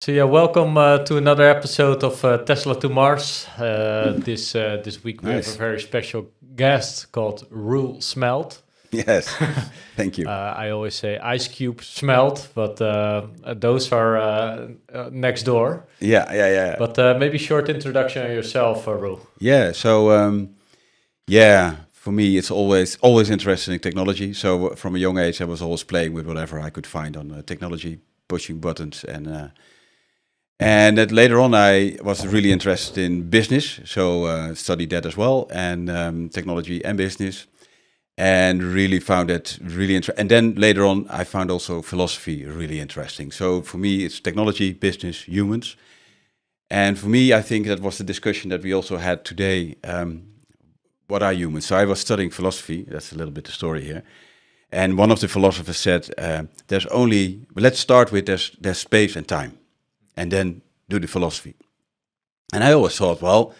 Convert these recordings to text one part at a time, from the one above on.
So yeah, welcome to another episode of Tesla to Mars. This week we have a Nice. very special guest called Roel Smelt. Yes. Thank you. I always say Ice Cube Smelt, but those are next door. Yeah. But maybe short introduction on yourself, Roel. Yeah. So, for me, it's always interested in technology. So from a young age, I was always playing with whatever I could find on technology, pushing buttons, and that later on, I was really interested in business. So studied that as well, and technology and business, and really found it really interesting. And then later on, I found also philosophy really interesting. So for me, it's technology, business, humans. And for me, I think that was the discussion that we also had today. What are humans? So I was studying philosophy. That's a little bit the story here. And one of the philosophers said, let's start with there's space and time, and then do the philosophy. And I always thought, well,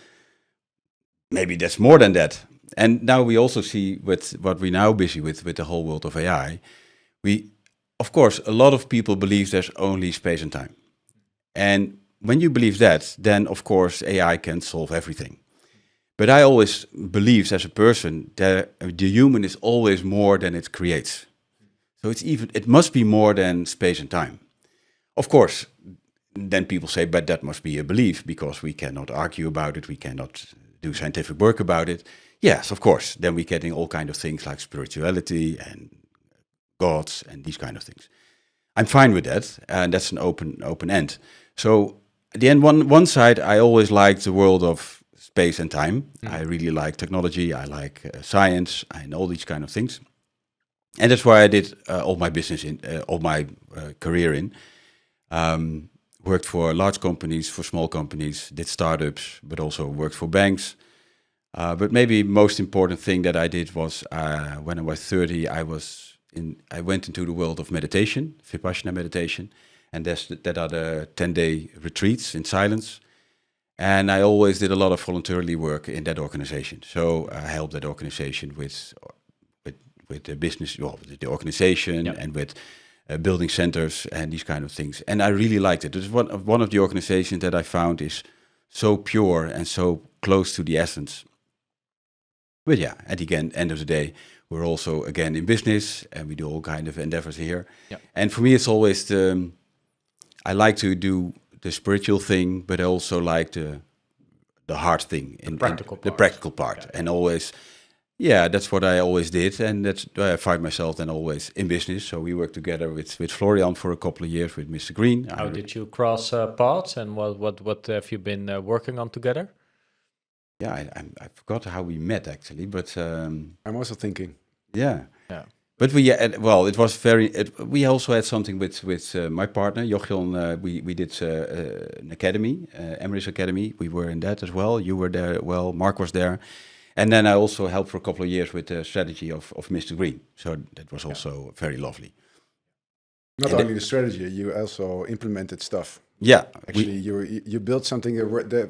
maybe that's more than that. And now we also see with what we're now busy with the whole world of AI, of course, a lot of people believe there's only space and time. And when you believe that, then of course AI can solve everything. But I always believe as a person that the human is always more than it creates. So it must be more than space and time. Of course, then people say, but that must be a belief because we cannot argue about it, we cannot do scientific work about it. Yes, of course. Then we're getting all kind of things like spirituality and gods and these kind of things. I'm fine with that, and that's an open end. So at the end, one side, I always liked the world of space and time. I really like technology. I like science and all these kind of things. And that's why I did all my business all my career in. Worked for large companies, for small companies, did startups, but also worked for banks. But maybe most important thing that I did was when I was 30, I went into the world of meditation, Vipassana meditation, and that are the 10-day retreats in silence. And I always did a lot of voluntarily work in that organization. So I helped that organization with the business, well, with the organization, and with building centers and these kind of things. And I really liked it. It was one of the organizations that I found is so pure and so close to the essence. But yeah, at the end of the day, we're also again in business and we do all kind of endeavors here. Yep. And for me, it's always I like to do the spiritual thing, but I also like the hard thing, the practical part, Okay. and always, that's what I always did, and that's why I find myself then always in business. So we worked together with Florian for a couple of years with Mr. Green. How did you cross paths, and what have you been working on together? Yeah, I forgot how we met actually, but I'm also thinking. yeah. But it was we also had something with my partner Jochion. We did an academy, Emrys Academy. We were in that as well. You were there. Well, Mark was there, and then I also helped for a couple of years with the strategy of Mr. Green. So that was also very lovely. Not only the strategy, you also implemented stuff. Yeah, actually, you built something that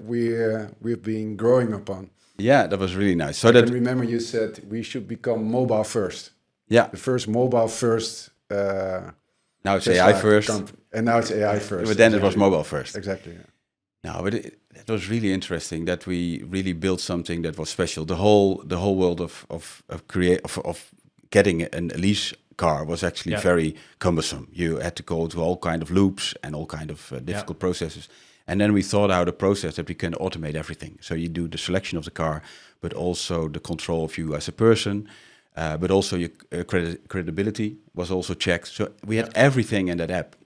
we've been growing upon. Yeah, that was really nice. So I can remember you said we should become mobile first. Yeah, the first mobile first. Now it's AI first, and now it's AI first. But then it was mobile first. Exactly. Yeah. No, but it was really interesting that we really built something that was special. The whole world of getting a lease car was actually very cumbersome. You had to go to all kind of loops and all kind of difficult processes. And then we thought out a process that we can automate everything. So you do the selection of the car, but also the control of you as a person. But also your credibility was also checked. So we had everything in that app.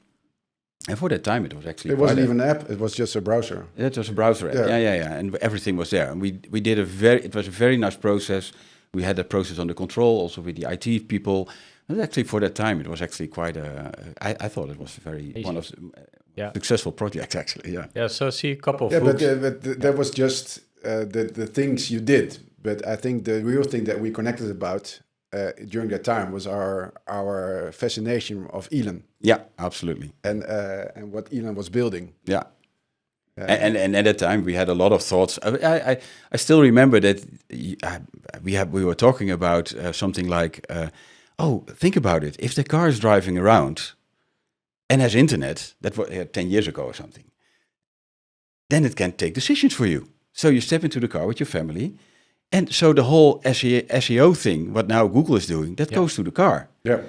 And for that time, it was actually... It wasn't even an app, it was just a browser. It was a browser app, yeah. And everything was there. And we did it was a very nice process. We had that process under control, also with the IT people. And actually, for that time, it was actually quite I thought it was one of the successful projects, actually, Yeah, so I see a couple of but that was just the things you did. But I think the real thing that we connected about during that time was our fascination of Elon. Yeah, absolutely. And what Elon was building. Yeah. And at that time we had a lot of thoughts. I still remember that we were talking about something like, think about it. If the car is driving around, and has internet, that was 10 years ago or something, then it can take decisions for you. So you step into the car with your family, and so the whole SEO thing, what now Google is doing, that goes to the car. Yeah.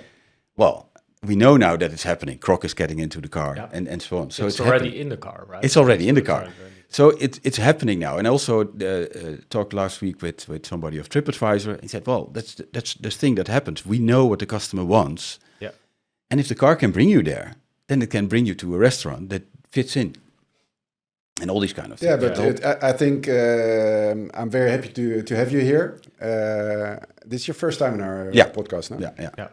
Well, we know now that it's happening. Croc is getting into the car and so on. So it's already in the car, right? It's already in the car. So it's happening now. And I also talked last week with somebody of TripAdvisor and said, well, that's the thing that happens. We know what the customer wants. Yeah. And if the car can bring you there, then it can bring you to a restaurant that fits in. And all these kind of things. Yeah, but I think I'm very happy to have you here. This is your first time in our podcast, no? Yeah.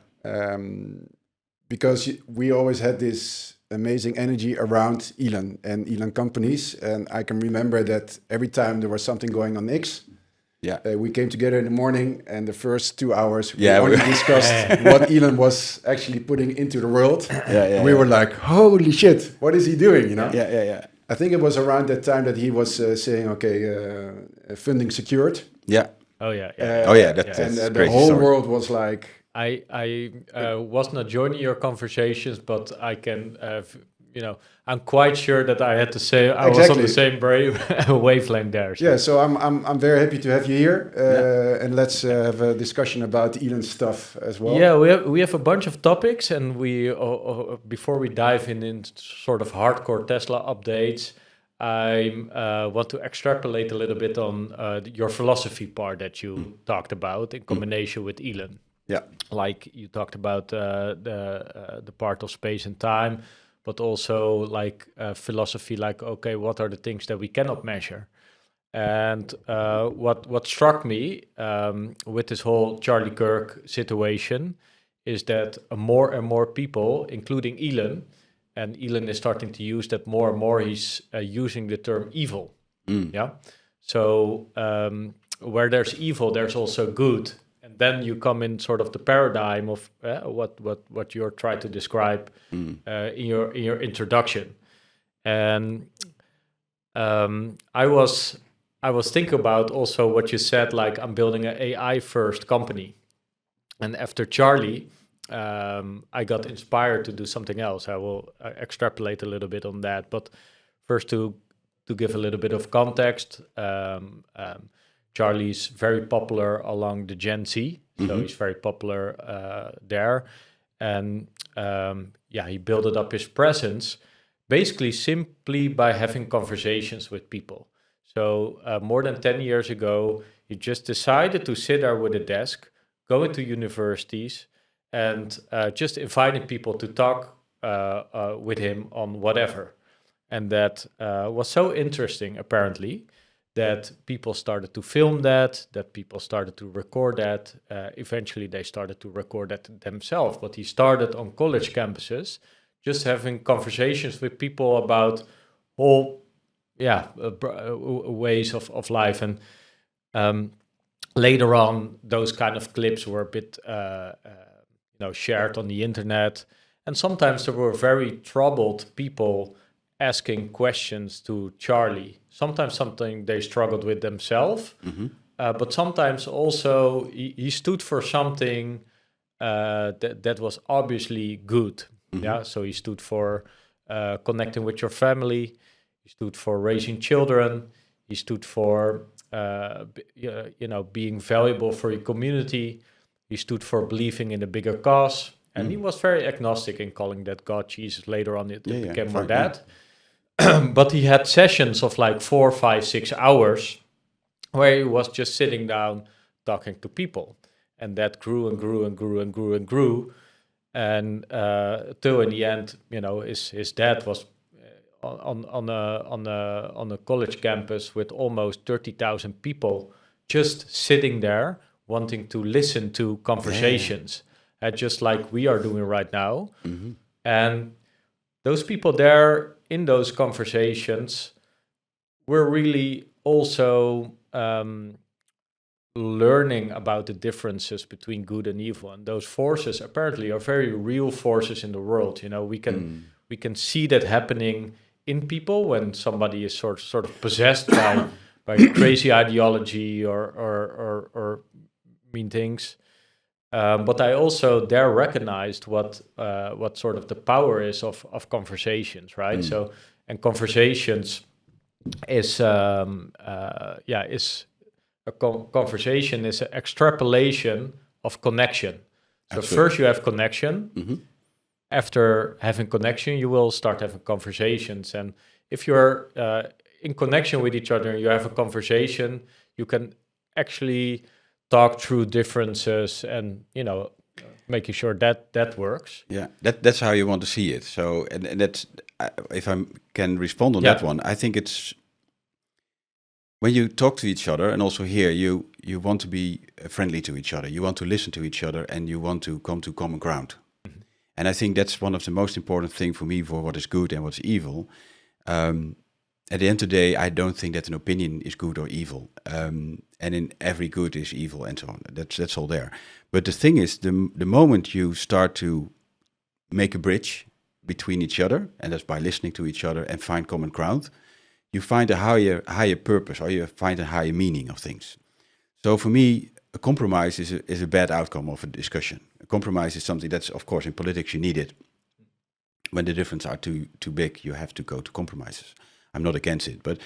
Because we always had this amazing energy around Elon and Elon companies. And I can remember that every time there was something going on X, we came together in the morning, and the first 2 hours we only discussed what Elon was actually putting into the world. We were like, holy shit, what is he doing? You know? Yeah. I think it was around that time that he was saying, okay, funding secured. Yeah. Oh yeah. That's and the crazy whole story. world was like. I was not joining your conversations, but I can, I'm quite sure that I had to say I was on the same wavelength there. So. Yeah, so I'm very happy to have you here, and let's have a discussion about Elon stuff as well. Yeah, we have a bunch of topics, and we before we dive in sort of hardcore Tesla updates, I want to extrapolate a little bit on your philosophy part that you talked about in combination with Elon. Yeah, like you talked about the part of space and time, but also like philosophy. Like, okay, what are the things that we cannot measure? And what struck me with this whole Charlie Kirk situation is that more and more people, including Elon, and Elon is starting to use that more and more. He's using the term evil. Yeah. So where there's evil, there's also good. And then you come in sort of the paradigm of what you're trying to describe in your introduction. And I was thinking about also what you said, like I'm building an AI first company. And after Charlie, I got inspired to do something else. I will extrapolate a little bit on that. But first to give a little bit of context, Charlie's very popular along the Gen Z, so he's very popular there. And he built up his presence basically simply by having conversations with people. So more than 10 years ago, he just decided to sit there with a desk, go into universities, and just inviting people to talk with him on whatever. And that was so interesting, apparently, that people started to film that people started to record that. Eventually, they started to record that themselves. But he started on college campuses, just having conversations with people about whole, ways of life. And later on, those kind of clips were a bit, shared on the internet. And sometimes there were very troubled people asking questions to Charlie. Sometimes something they struggled with themselves, but sometimes also he stood for something that was obviously good. Yeah, so he stood for connecting with your family. He stood for raising children. He stood for being valuable for your community. He stood for believing in a bigger cause. And he was very agnostic in calling that God, Jesus. Later on, it became more that. But he had sessions of like 4, 5, 6 hours where he was just sitting down talking to people. And that grew and grew and grew and grew and grew. And till in the end, his dad was on a college campus with almost 30,000 people just sitting there wanting to listen to conversations, just like we are doing right now. And those people there in those conversations were really also learning about the differences between good and evil. And those forces apparently are very real forces in the world. We can see that happening in people when somebody is sort of possessed by crazy ideology or mean things. But I also there recognized what sort of the power is of conversations, right? So, and conversations is is a conversation is an extrapolation of connection. So Absolutely. first you have connection. After having connection, you will start having conversations. And if you're in connection with each other, you have a conversation, you can actually talk through differences and, making sure that works. Yeah, that's how you want to see it. So, and that's, if I can respond on that one, I think it's, when you talk to each other, and also here, you want to be friendly to each other, you want to listen to each other, and you want to come to common ground. And I think that's one of the most important things for me for what is good and what's evil. At the end of the day, I don't think that an opinion is good or evil. And in every good is evil and so on. That's all there. But the thing is, the moment you start to make a bridge between each other, and that's by listening to each other and find common ground, you find a higher purpose, or you find a higher meaning of things. So for me, a compromise is a bad outcome of a discussion. A compromise is something that's, of course, in politics you need it. When the differences are too big, you have to go to compromises. I'm not against it, but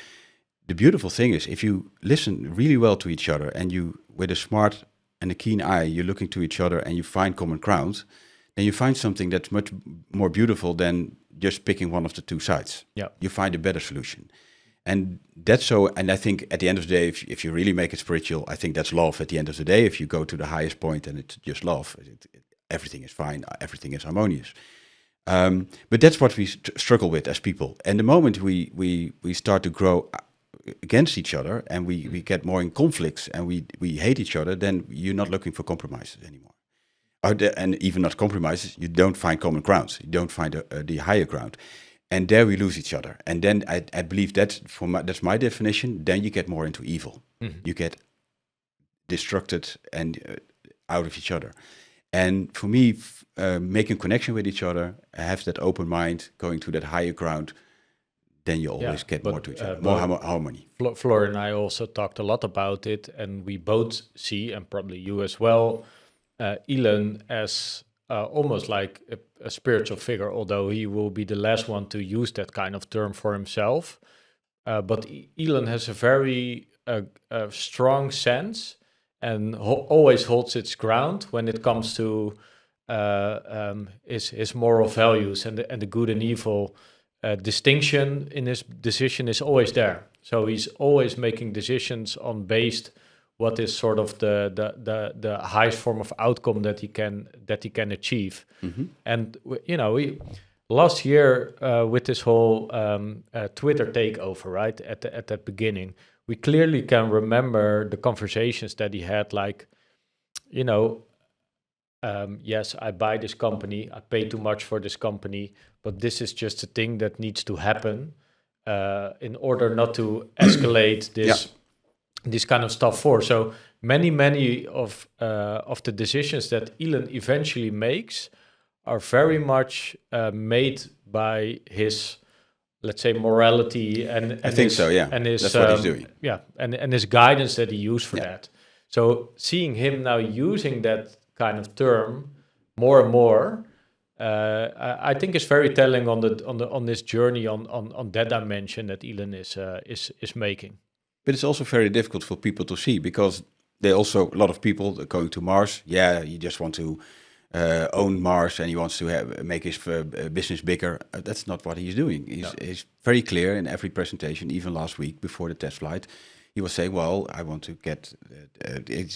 the beautiful thing is, if you listen really well to each other, and you, with a smart and a keen eye, you're looking to each other and you find common ground, then you find something that's much more beautiful than just picking one of the two sides. Yeah. You find a better solution. And that's so, and I think at the end of the day, if you really make it spiritual, I think that's love at the end of the day. If you go to the highest point and it's just love, everything is fine, everything is harmonious. But that's what we struggle with as people. And the moment we start to grow against each other, and we get more in conflicts, and we hate each other, then you're not looking for compromises anymore. And even not compromises, you don't find common grounds. You don't find the higher ground. And there we lose each other. And then I believe that's my definition. Then you get more into evil. You get destructed and out of each other. And for me, making connection with each other, have that open mind, going to that higher ground, then you always get more to each other, more harmony. Florian and I also talked a lot about it, and we both see, and probably you as well, Elon as almost like a spiritual figure, although he will be the last one to use that kind of term for himself. But Elon has a very strong sense and always holds its ground when it comes to his moral values, and the good and evil distinction in his decision is always there. So he's always making decisions on based what is sort of the highest form of outcome that he can achieve. And last year with this whole Twitter takeover, right at that beginning, we clearly can remember the conversations that he had, like, yes, I buy this company, I pay too much for this company, but this is just a thing that needs to happen in order not to escalate this kind of stuff for. So many of the decisions that Elon eventually makes are very much made by his, let's say, morality and I think his, so, yeah. and his that's what he's doing. Yeah, and his guidance that he used for that. So seeing him now using that kind of term more and more, I think is very telling on this journey on that dimension that Elon is making. But it's also very difficult for people to see, because they also, a lot of people are going to Mars. Yeah, you just want to own Mars, and he wants to make his business bigger. That's not what he's doing. He's very clear in every presentation, even last week before the test flight. He was saying, well, I want to get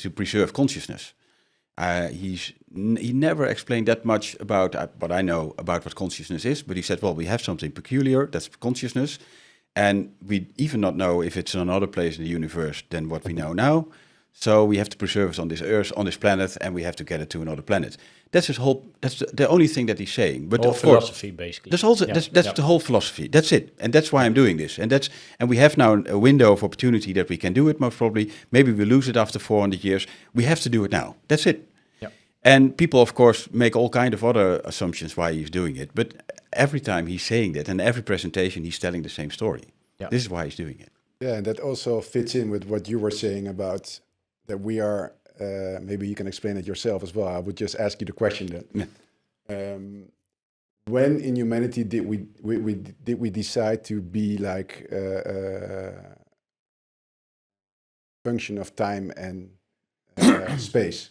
to preserve consciousness. He never explained that much about what I know about what consciousness is, but he said, well, we have something peculiar, that's consciousness, and we even not know if it's in another place in the universe than what we know now. So we have to preserve it on this Earth, on this planet, and we have to get it to another planet. That's his whole. That's the only thing that he's saying. But of philosophy, basically. That's the whole philosophy. That's it, and that's why I'm doing this. And we have now a window of opportunity that we can do it. Most probably, maybe we lose it after 400 years. We have to do it now. That's it. Yeah. And people, of course, make all kind of other assumptions why he's doing it. But every time he's saying that, and every presentation, he's telling the same story. Yeah. This is why he's doing it. Yeah, and that also fits in with what you were saying about that we are maybe you can explain it yourself as well. I would just ask you the question then. Yeah. When in humanity did we decide to be like function of time and space,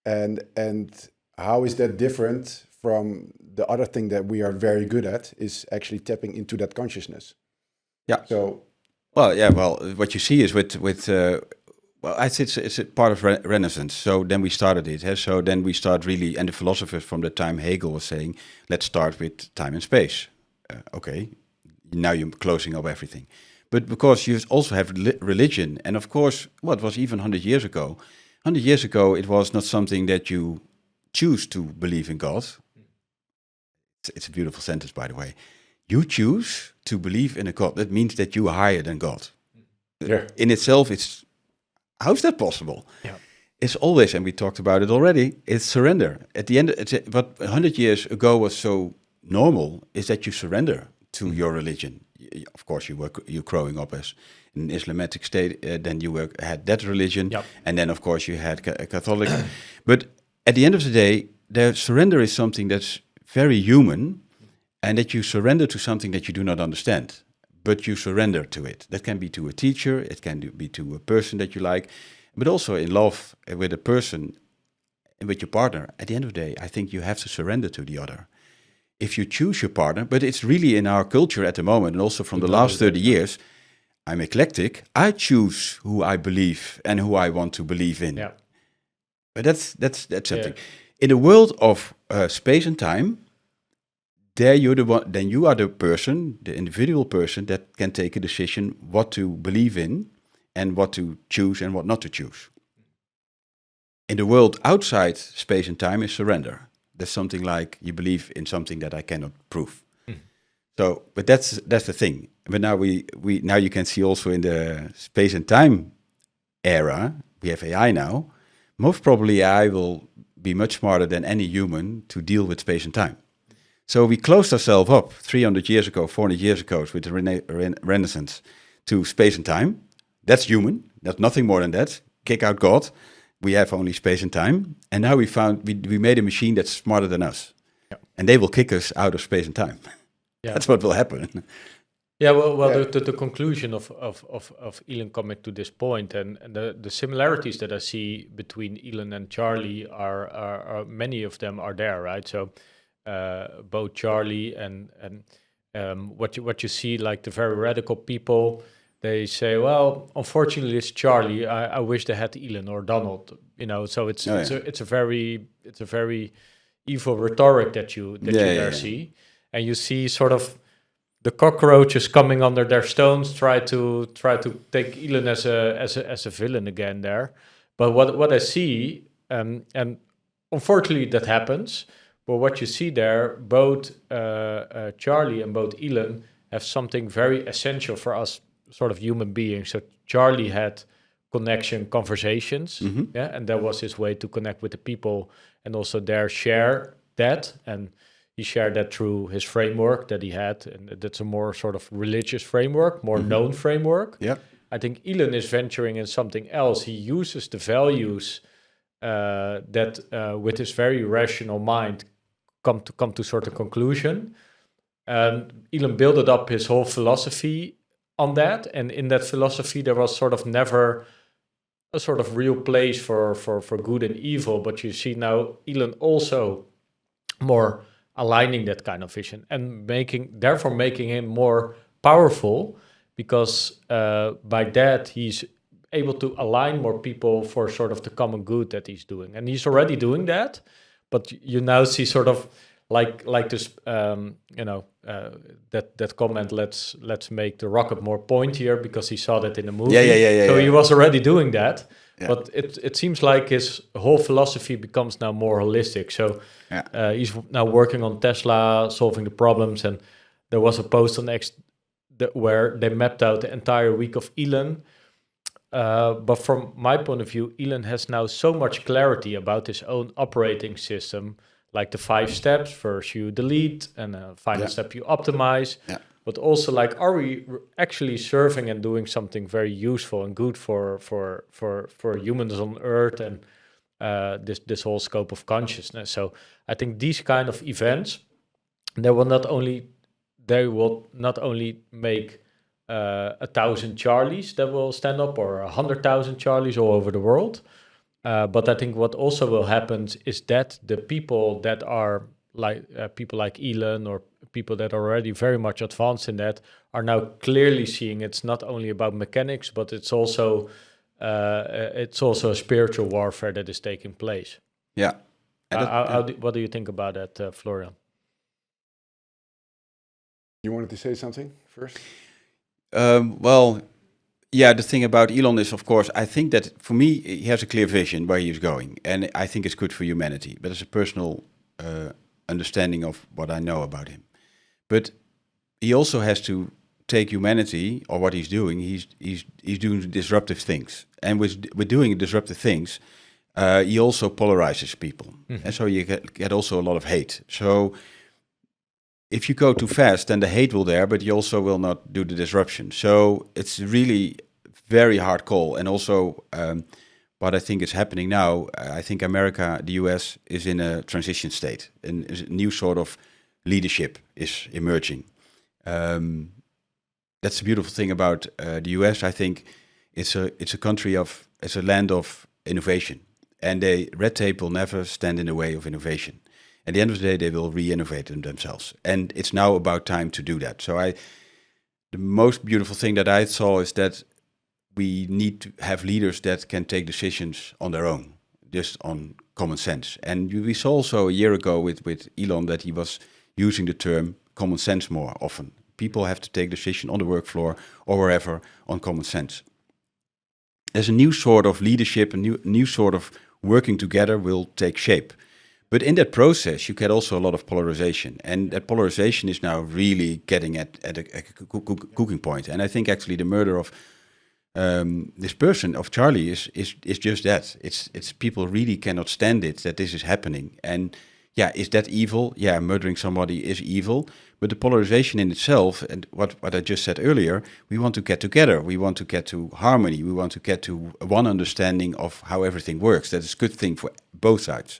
and how is that different from the other thing that we are very good at, is actually tapping into that consciousness? Yeah. So, well, what you see is well, I think it's a part of Renaissance. So then we started it. So then we start really, and the philosophers from the time, Hegel was saying, let's start with time and space. Okay, now you're closing up everything. But because you also have religion, and of course, what was even 100 years ago? 100 years ago, it was not something that you choose to believe in God. It's a beautiful sentence, by the way. You choose to believe in a God. That means that you are higher than God. Yeah. In itself, it's... How's that possible? Yeah. It's always, and we talked about it already, it's surrender. At the end, what 100 years ago was so normal is that you surrender to your religion. Of course, you're growing up as an Islamic state, then you had that religion, Yep. and then, of course, you had Catholic. But at the end of the day, the surrender is something that's very human, and that you surrender to something that you do not understand. But you surrender to it. That can be to a teacher, it can be to a person that you like, but also in love with a person and with your partner. At the end of the day, I think you have to surrender to the other. If you choose your partner, but it's really in our culture at the moment, and also from the last 30 years, I'm eclectic. I choose who I believe and who I want to believe in. Yeah. But that's something. In the world of space and time, there you're the one. Then you are the person, the individual person that can take a decision what to believe in, and what to choose and what not to choose. In the world outside space and time is surrender. That's something like you believe in something that I cannot prove. So, but that's the thing. But now now you can see also in the space and time era, we have AI now. Most probably AI will be much smarter than any human to deal with space and time. So we closed ourselves up 300 years ago, 400 years ago with the Renaissance to space and time. That's human. That's nothing more than that. Kick out God. We have only space and time. And now we made a machine that's smarter than us. Yeah. And they will kick us out of space and time. Yeah. That's what will happen. Yeah, well, Yeah. The conclusion of Elon coming to this point, and the similarities that I see between Elon and Charlie are many of them are there, right? So both Charlie and what you see, like the very radical people, they say, well, unfortunately, it's Charlie. I wish they had Elon or Donald, you know. So it's a very evil rhetoric that you there see, and you see sort of the cockroaches coming under their stones, try to take Elon as a villain again there. But what I see, and unfortunately that happens. But what you see there, both Charlie and both Elon have something very essential for us, sort of human beings. So Charlie had conversations, yeah, and that was his way to connect with the people and also share that. And he shared that through his framework that he had, and that's a more sort of religious framework, more known framework. Yeah. I think Elon is venturing in something else. He uses the values that with his very rational mind come to sort of conclusion. Elon built up his whole philosophy on that, and in that philosophy there was sort of never a sort of real place for good and evil. But you see now Elon also more aligning that kind of vision and therefore making him more powerful, because by that he's able to align more people for sort of the common good that he's doing. And he's already doing that, but you now see sort of like this, that comment, let's make the rocket more pointier, because he saw that in the movie. So he was already doing that. Yeah. But it seems like his whole philosophy becomes now more holistic. So he's now working on Tesla, solving the problems. And there was a post on X where they mapped out the entire week of Elon. But from my point of view, Elon has now so much clarity about his own operating system, like the 5 steps. First you delete, and final step you optimize. Yeah. but also like, are we actually serving and doing something very useful and good for humans on Earth and this whole scope of consciousness? So I think these kind of events, they will not only make 1,000 Charlies that will stand up, or 100,000 Charlies all over the world. But I think what also will happen is that the people that are like people like Elon, or people that are already very much advanced in that, are now clearly seeing it's not only about mechanics, but it's also a spiritual warfare that is taking place. Yeah. What do you think about that, Florian? You wanted to say something first? Well, yeah, the thing about Elon is, of course, I think that for me, he has a clear vision where he's going. And I think it's good for humanity. But it's a personal understanding of what I know about him. But he also has to take humanity, or what he's doing, he's doing disruptive things. And with doing disruptive things, he also polarizes people. Mm-hmm. And so you get also a lot of hate. So if you go too fast, then the hate will there, but you also will not do the disruption. So it's really very hard call. And also what I think is happening now, I think America, the US, is in a transition state. And a new sort of leadership is emerging. That's the beautiful thing about the US. I think it's a land of innovation. And red tape will never stand in the way of innovation. At the end of the day, they will re-innovate themselves. And it's now about time to do that. So the most beautiful thing that I saw is that we need to have leaders that can take decisions on their own, just on common sense. And we saw also a year ago with Elon that he was using the term common sense more often. People have to take decisions on the work floor or wherever on common sense. There's a new sort of leadership, a new sort of working together will take shape. But in that process, you get also a lot of polarization. And that polarization is now really getting at a cooking point. And I think actually the murder of this person, of Charlie, is just that. It's people really cannot stand it, that this is happening. And yeah, is that evil? Yeah, murdering somebody is evil. But the polarization in itself, and what I just said earlier, we want to get together. We want to get to harmony. We want to get to one understanding of how everything works. That is a good thing for both sides.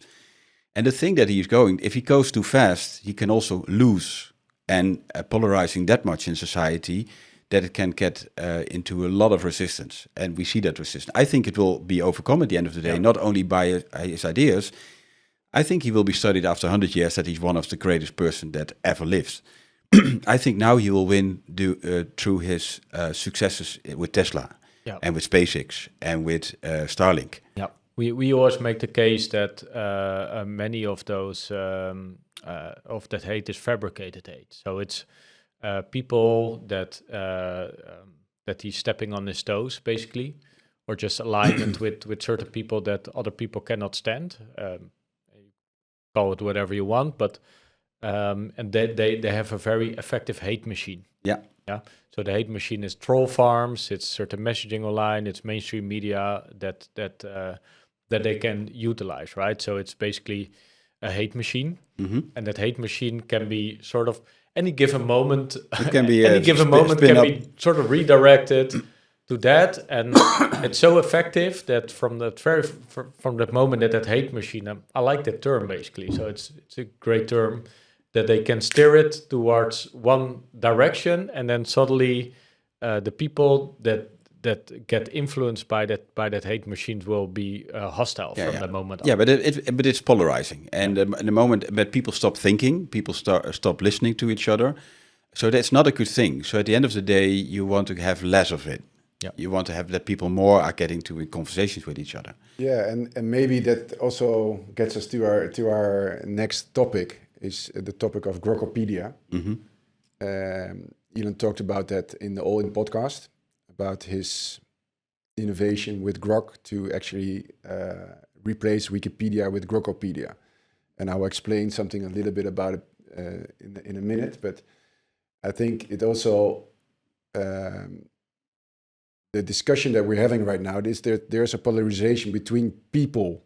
And the thing that he is going, if he goes too fast, he can also lose and polarizing that much in society that it can get into a lot of resistance. And we see that resistance. I think it will be overcome at the end of the day, not only by his ideas. I think he will be studied after 100 years that he's one of the greatest person that ever lived. I think now he will win through his successes with Tesla and with SpaceX and with Starlink. Yeah. We always make the case that many of those of that hate is fabricated hate. So it's people that he's stepping on his toes, basically, or just alignment with certain people that other people cannot stand. Call it whatever you want, but and they have a very effective hate machine. Yeah. So the hate machine is troll farms. It's certain messaging online. It's mainstream media that they can utilize, right? So it's basically a hate machine, and that hate machine can be sort of any given moment. It can be any given moment can be sort of redirected to that, and it's so effective that from that moment that hate machine, I like that term basically. So it's a great term that they can steer it towards one direction, and then suddenly the people that get influenced by that hate machine will be hostile from that moment on. Yeah, but it's polarizing, and the moment that people stop thinking, people stop listening to each other, so that's not a good thing. So at the end of the day, you want to have less of it. Yeah. You want to have that people more are getting to conversations with each other. Yeah, and maybe that also gets us to our next topic, is the topic of Grokopedia. Elon talked about that in the All In podcast, about his innovation with Grok to actually replace Wikipedia with Grokopedia. And I'll explain something a little bit about it in a minute, but I think it also... the discussion that we're having right now is there's a polarization between people,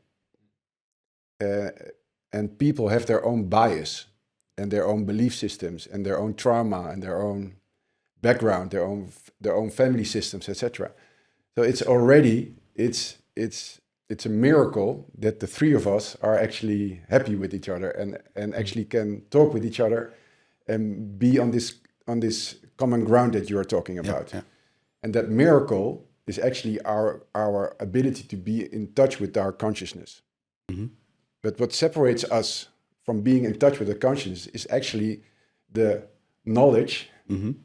and people have their own bias and their own belief systems and their own trauma and their own background, their own family systems, etc. So it's already it's a miracle that the three of us are actually happy with each other and actually can talk with each other and be on this common ground that you are talking about. Yeah. And that miracle is actually our ability to be in touch with our consciousness. Mm-hmm. But what separates us from being in touch with the consciousness is actually the knowledge,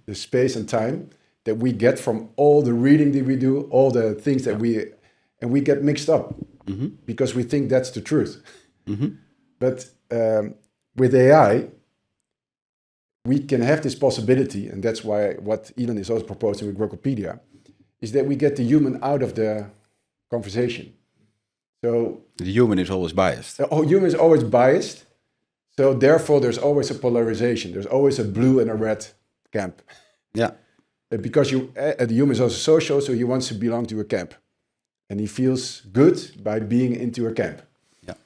the space and time that we get from all the reading that we do, all the things that we get mixed up because we think that's the truth. But with AI, we can have this possibility, and that's why what Elon is also proposing with Grokopedia, is that we get the human out of the conversation. So the human is always biased. The human is always biased. So therefore, there's always a polarization. There's always a blue and a red camp. Yeah. Because the human is also social, so he wants to belong to a camp. And he feels good by being into a camp. Yeah.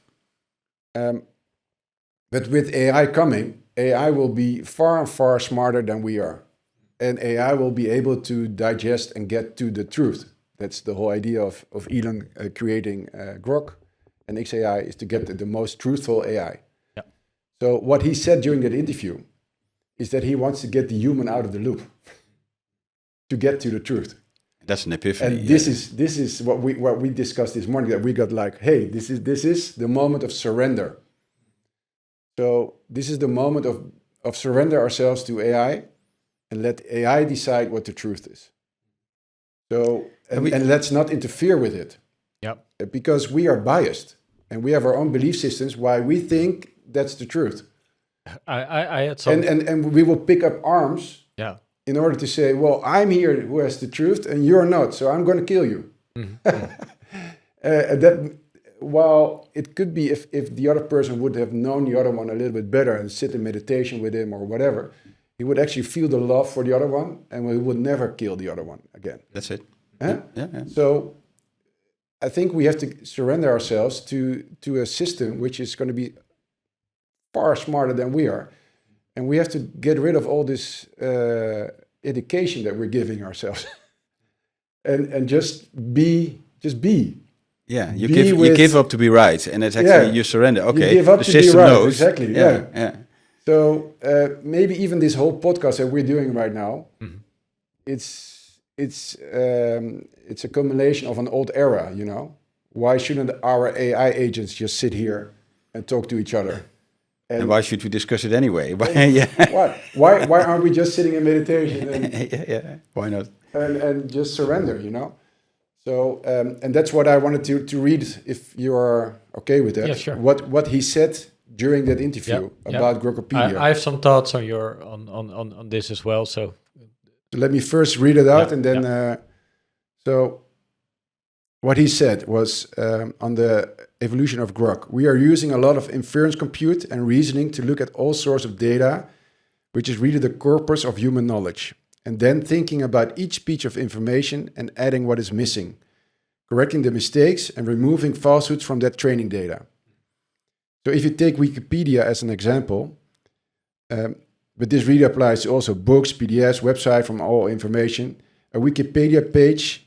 But with AI coming, AI will be far and far smarter than we are. And AI will be able to digest and get to the truth. That's the whole idea of Elon creating Grok and XAI, is to get the most truthful AI. Yeah. So what he said during that interview is that he wants to get the human out of the loop to get to the truth. That's an epiphany. And this is what we discussed this morning, that we got like, hey, this is the moment of surrender. So this is the moment of surrender ourselves to AI and let AI decide what the truth is. So and let's not interfere with it. Yeah. Because we are biased and we have our own belief systems why we think that's the truth. I had some and we will pick up arms in order to say, well, I'm here who has the truth and you're not, so I'm going to kill you. That while it could be if the other person would have known the other one a little bit better and sit in meditation with him or whatever, he would actually feel the love for the other one and he would never kill the other one again. That's it. Huh? Yeah. So I think we have to surrender ourselves to a system which is going to be far smarter than we are. And we have to get rid of all this education that we're giving ourselves. and just be. Yeah, you give up to be right, and it's actually you surrender. Okay, you give up the to system be right. knows. Exactly. Yeah. So maybe even this whole podcast that we're doing right now, it's a culmination of an old era. You know, why shouldn't our AI agents just sit here and talk to each other? And why should we discuss it anyway? Why aren't we just sitting in meditation? And, why not? And just surrender, you know? So, and that's what I wanted to read, if you are okay with that. Yeah, sure. What he said during that interview about Grokopedia. I have some thoughts on this as well. So let me first read it out, and then... So what he said was on the evolution of Grok. We are using a lot of inference compute and reasoning to look at all sorts of data, which is really the corpus of human knowledge, and then thinking about each piece of information and adding what is missing, correcting the mistakes and removing falsehoods from that training data. So if you take Wikipedia as an example, but this really applies to also books, PDFs, website from all information, a Wikipedia page,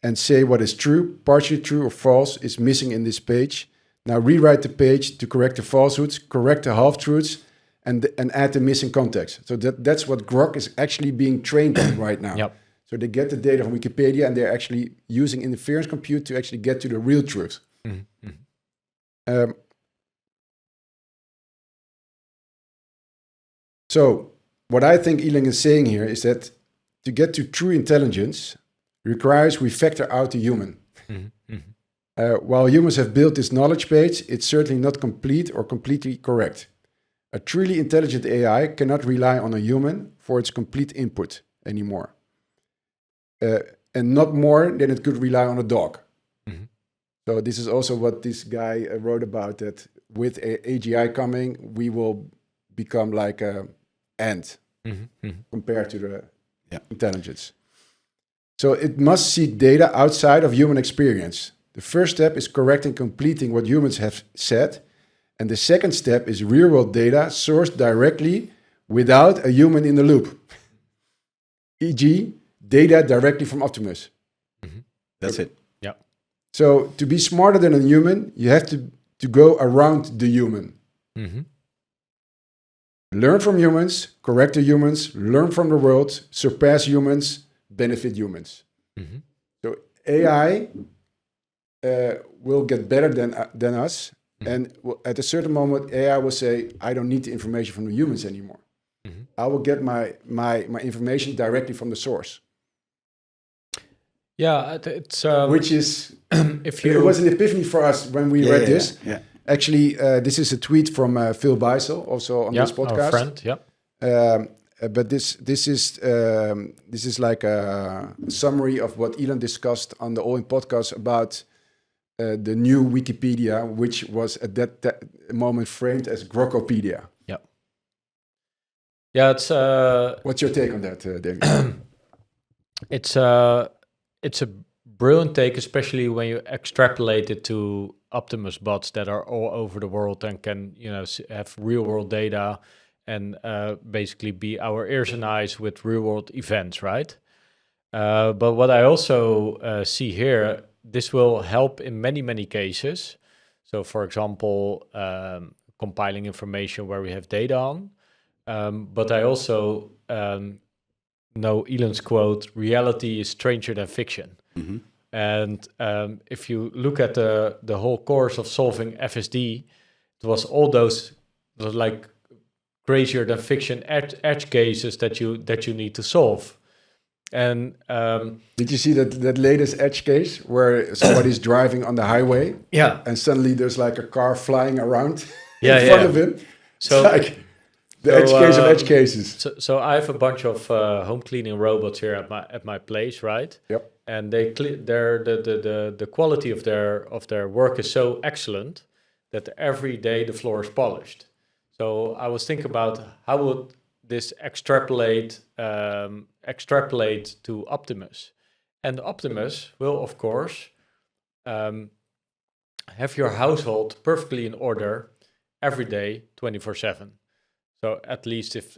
and say what is true, partially true or false is missing in this page. Now rewrite the page to correct the falsehoods, correct the half-truths, and add the missing context. So that's what Grok is actually being trained on right now. Yep. So they get the data from Wikipedia and they're actually using inference compute to actually get to the real truth. So what I think Elon is saying here is that to get to true intelligence requires we factor out the human. While humans have built this knowledge base, it's certainly not complete or completely correct. A truly intelligent AI cannot rely on a human for its complete input anymore. And not more than it could rely on a dog. So this is also what this guy wrote about, that with AGI coming, we will become like an ant compared to the intelligence. So it must seek data outside of human experience. The first step is correcting, completing what humans have said. And the second step is real-world data sourced directly without a human in the loop. e.g., data directly from Optimus. That's it. Yeah. So to be smarter than a human, you have to go around the human. Learn from humans, correct the humans, learn from the world, surpass humans, benefit humans. So AI will get better than us. And at a certain moment, AI will say, I don't need the information from the humans anymore. I will get my information directly from the source. Yeah, it's which is if it was an epiphany for us when we read this. Yeah. Actually, this is a tweet from Phil Beisel, also on this podcast. Our friend. Yeah. But this is like a summary of what Elon discussed on the All In podcast about the new Wikipedia, which was at that moment framed as Grokopedia. Yeah. Yeah, it's. What's your take on that, Demian? It's a brilliant take, especially when you extrapolate it to Optimus bots that are all over the world and can, have real world data and basically be our ears and eyes with real world events, right? But what I also see here, this will help in many, many cases. So, for example, compiling information where we have data on. But I also know Elon's quote, reality is stranger than fiction. And if you look at the whole course of solving FSD, it was all those like crazier than fiction edge cases that you need to solve. And did you see that latest edge case where somebody's driving on the highway? Yeah. And suddenly there's like a car flying around in front of him. So it's like the edge case of edge cases. So I have a bunch of home cleaning robots here at my place, right? Yep. And the quality of their work is so excellent that every day the floor is polished. So I was thinking about how would this extrapolate to Optimus, and Optimus will of course have your household perfectly in order every day, 24/7. So at least if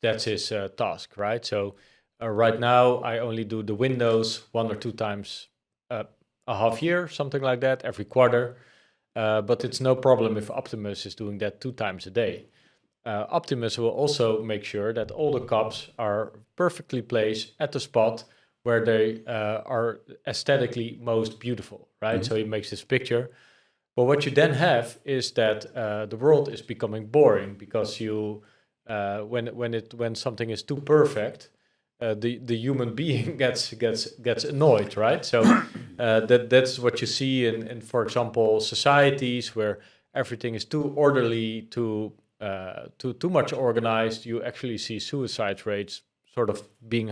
that's his task, right? So right now I only do the windows 1 or 2 times a half year, something like that, every quarter. But it's no problem if Optimus is doing that 2 times a day. Optimus will also make sure that all the cups are perfectly placed at the spot where they are aesthetically most beautiful, right? So he makes this picture. But what you then have is that the world is becoming boring because you, when something is too perfect, the human being gets annoyed, right? So that's what you see in for example societies where everything is too orderly, too much organized. You actually see suicide rates sort of being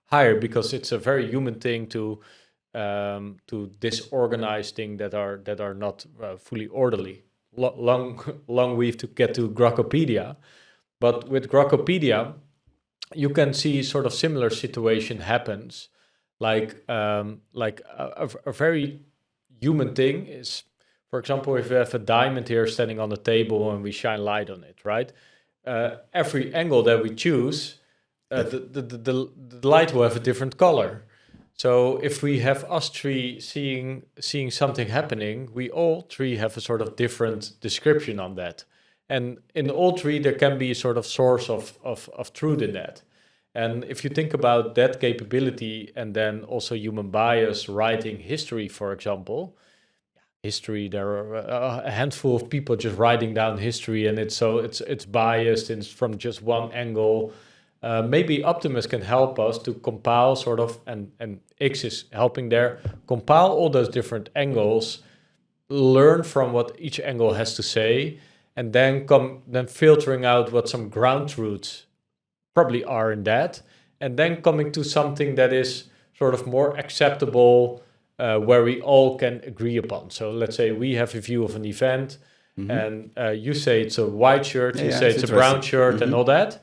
higher because it's a very human thing to disorganize things that are not fully orderly. Long weave to get to Grokopedia, but with Grokopedia, you can see sort of similar situation happens, like a very human thing is, for example, if we have a diamond here standing on the table and we shine light on it, right? Every angle that we choose, the light will have a different color. So if we have us three seeing something happening, we all three have a sort of different description on that. And in all three, there can be a sort of source of truth in that. And if you think about that capability and then also human bias writing history, for example, history, there are a handful of people just writing down history and it's biased and it's from just one angle. Maybe Optimus can help us to compile sort of, and X is helping there, compile all those different angles, learn from what each angle has to say, and then filtering out what some ground truths probably are in that, and then coming to something that is sort of more acceptable, where we all can agree upon. So let's say we have a view of an event, and you say it's a white shirt, you say it's a brown shirt, and all that.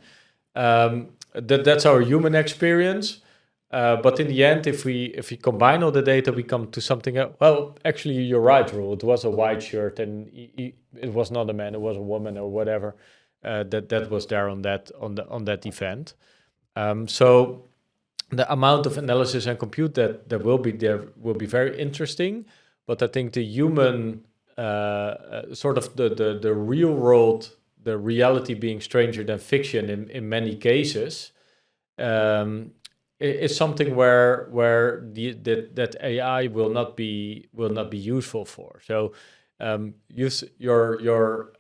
That's our human experience. But in the end, if we combine all the data, we come to something else. Well, actually, you're right, Roel. It was a white shirt, and it was not a man; it was a woman, or whatever. That was there on that event. So the amount of analysis and compute that will be there will be very interesting. But I think the human sort of the real world, the reality being stranger than fiction in many cases, is something where that AI will not be useful for. So use your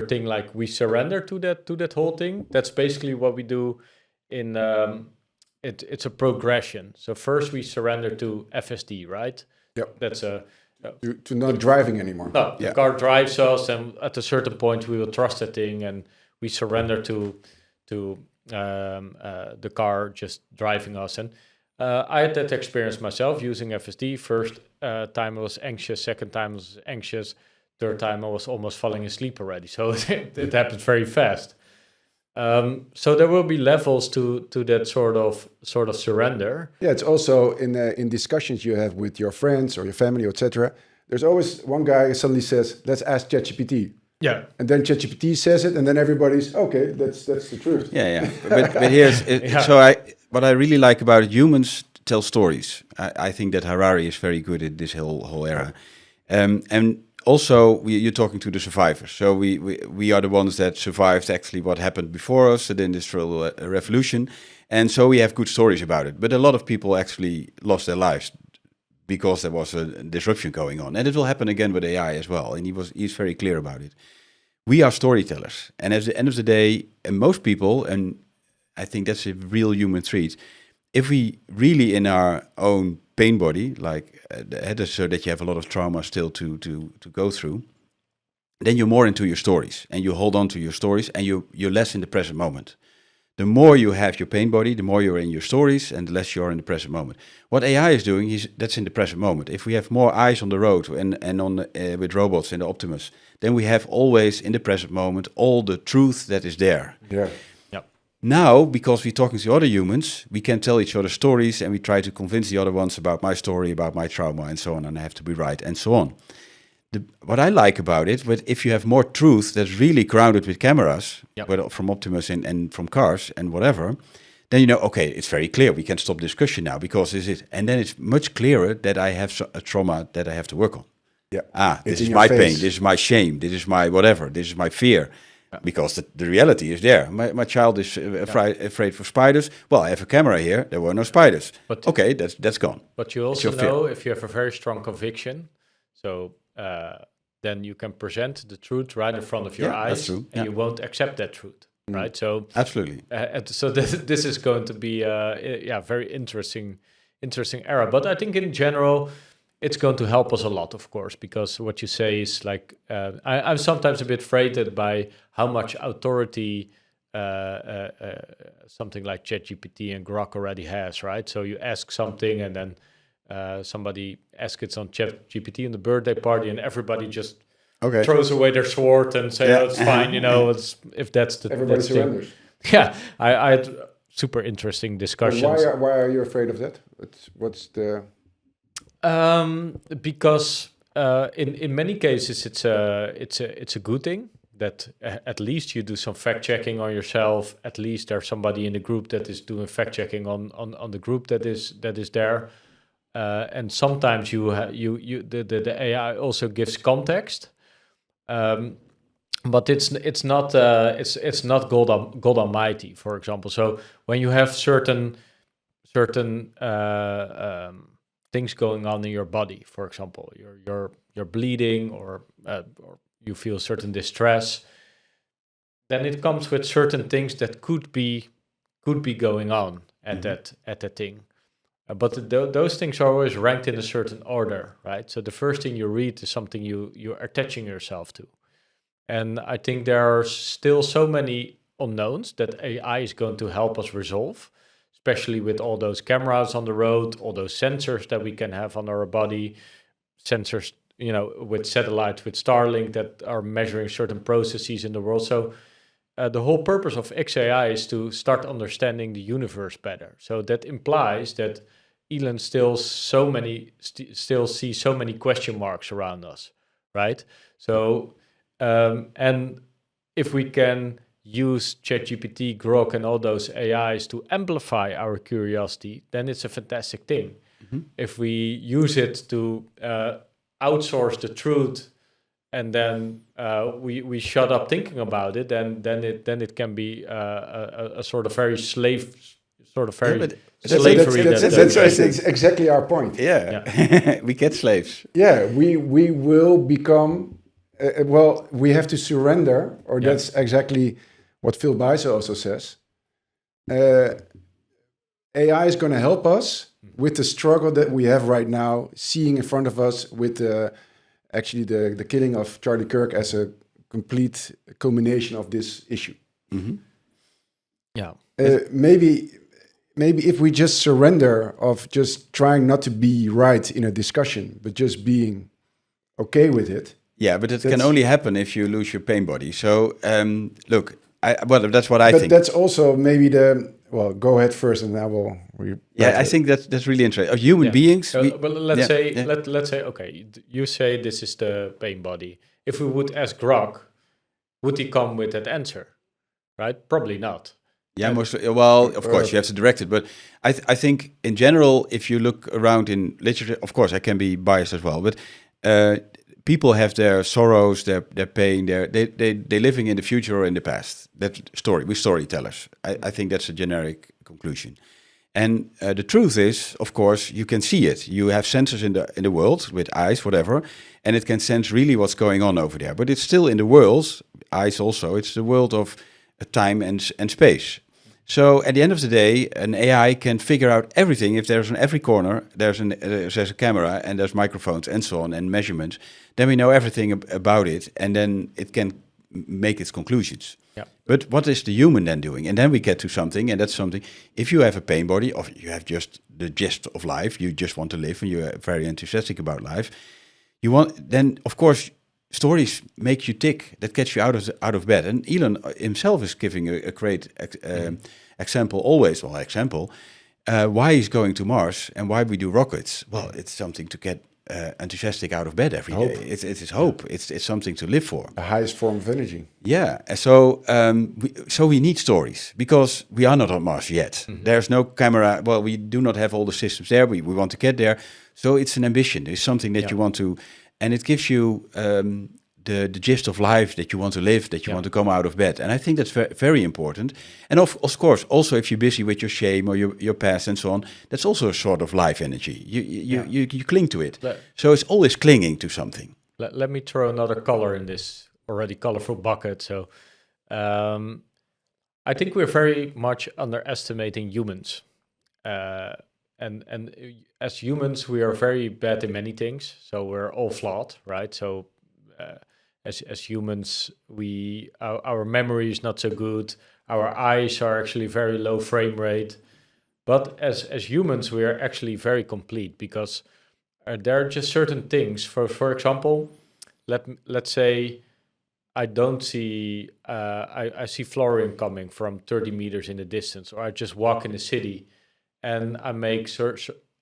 thing, like we surrender to that whole thing. That's basically what we do in it's a progression. So first we surrender to FSD, right? Yep. That's to not driving anymore. No, the car drives us, and at a certain point we will trust that thing, and we surrender to the car just driving us. And I had that experience myself using FSD. First time I was anxious, second time I was anxious, third time I was almost falling asleep already. So it happened very fast. So there will be levels to that sort of surrender. Yeah, it's also in discussions you have with your friends or your family, etc. There's always one guy who suddenly says, "Let's ask ChatGPT." Yeah, and then ChatGPT says it, and then everybody's okay. That's the truth. Yeah. But here's what I really like about it, humans tell stories. I think that Harari is very good at this whole era, and also you're talking to the survivors. So we are the ones that survived actually what happened before us, the Industrial Revolution, and so we have good stories about it. But a lot of people actually lost their lives because there was a disruption going on, and it will happen again with AI as well. And he's very clear about it. We are storytellers, and at the end of the day, and most people, and I think that's a real human trait. If we really in our own pain body, like so that you have a lot of trauma still to go through, then you're more into your stories, and you hold on to your stories, and you're less in the present moment. The more you have your pain body, the more you're in your stories, and the less you're in the present moment. What AI is doing that's in the present moment. If we have more eyes on the road and on with robots in the Optimus, then we have always in the present moment all the truth that is there. Yeah. Yep. Now, because we're talking to other humans, we can tell each other stories, and we try to convince the other ones about my story, about my trauma, and so on, and I have to be right, and so on. What I like about it, but if you have more truth that's really grounded with cameras, from Optimus and from cars and whatever, then you know, okay, it's very clear. We can stop discussion now because and then it's much clearer that I have a trauma that I have to work on. Yeah. This is my pain. This is my shame. This is my whatever. This is my fear. Yeah. Because the reality is there. My child is afraid for spiders. Well, I have a camera here. There were no spiders. But okay, that's gone. But you also know if you have a very strong conviction, so then you can present the truth right in front of your eyes, and you won't accept that truth, right? So absolutely. So this is going to be very interesting era. But I think in general, it's going to help us a lot, of course, because what you say is like I'm sometimes a bit frightened by how much authority something like ChatGPT and Grok already has, right? So you ask something, and then somebody asks it on ChatGPT in the birthday party, and everybody just throws away their sword and say, "Oh, it's fine," you know. It's if that's the everybody surrenders. Yeah, I had super interesting discussions. Why are you afraid of that? What's the because in many cases it's a good thing that at least you do some fact checking on yourself. At least there's somebody in the group that is doing fact checking on the group that is there. And sometimes the AI also gives context, but it's not God Almighty, for example. So when you have certain things going on in your body, for example, you're bleeding or you feel certain distress, then it comes with certain things that could be going on at that thing. But those things are always ranked in a certain order, right? So the first thing you read is something you're attaching yourself to. And I think there are still so many unknowns that AI is going to help us resolve, especially with all those cameras on the road, all those sensors that we can have on our body, sensors, with satellites, with Starlink that are measuring certain processes in the world. So the whole purpose of XAI is to start understanding the universe better. So that implies that Elon still sees so many question marks around us, right? So and if we can use ChatGPT, Grok, and all those AIs to amplify our curiosity, then it's a fantastic thing. If we use it to outsource the truth, and then we shut up thinking about it, then it can be a sort of very slavery. That's exactly our point. Yeah. We get slaves. Yeah, we will become. Well, we have to surrender, or that's exactly what Phil Beisel also says. AI is going to help us with the struggle that we have right now, seeing in front of us with actually the killing of Charlie Kirk as a complete culmination of this issue. Yeah. Maybe if we just surrender of just trying not to be right in a discussion, but just being okay with it. Yeah, but it can only happen if you lose your pain body. So, look, that's what I think. But that's also maybe well, go ahead first, and I will. I think that's really interesting. Human beings. But let's say, okay, you say this is the pain body. If we would ask Grok, would he come with that answer? Right? Probably not. Yeah, of course, you have to direct it. But I think in general, if you look around in literature, of course, I can be biased as well. But people have their sorrows, their pain. They're living in the future or in the past. That's story. We're storytellers. I think that's a generic conclusion. And the truth is, of course, you can see it. You have sensors in the world with eyes, whatever, and it can sense really what's going on over there. But it's still in the world, eyes also. It's the world of time and space. So at the end of the day, an AI can figure out everything. If there's on every corner, there's a camera and there's microphones and so on and measurements, then we know everything about it, and then it can make its conclusions. Yeah. But what is the human then doing? And then we get to something, and that's something. If you have a pain body, or you have just the gist of life, you just want to live, and you're very enthusiastic about life, then of course stories make you tick. That gets you out of bed. And Elon himself is giving a great example always. Well, why he's going to Mars and why we do rockets. Well, it's something to get enthusiastic out of bed every day. It's hope. It's something to live for. The highest form of energy. Yeah. So we need stories because we are not on Mars yet. There's no camera. Well, we do not have all the systems there. We want to get there. So it's an ambition. It's something that you want to, and it gives you the gist of life that you want to live, that you want to come out of bed. And I think that's very important. And of course, also if you're busy with your shame or your past and so on, that's also a sort of life energy. You cling to it. So it's always clinging to something. Let me throw another color in this already colorful bucket. So I think we're very much underestimating humans. And as humans, we are very bad in many things. So we're all flawed, right? So as humans, our memory is not so good. Our eyes are actually very low frame rate. But as humans, we are actually very complete because there are just certain things. For example, let's say I don't see I see Florian coming from 30 meters in the distance, or I just walk in the city and I make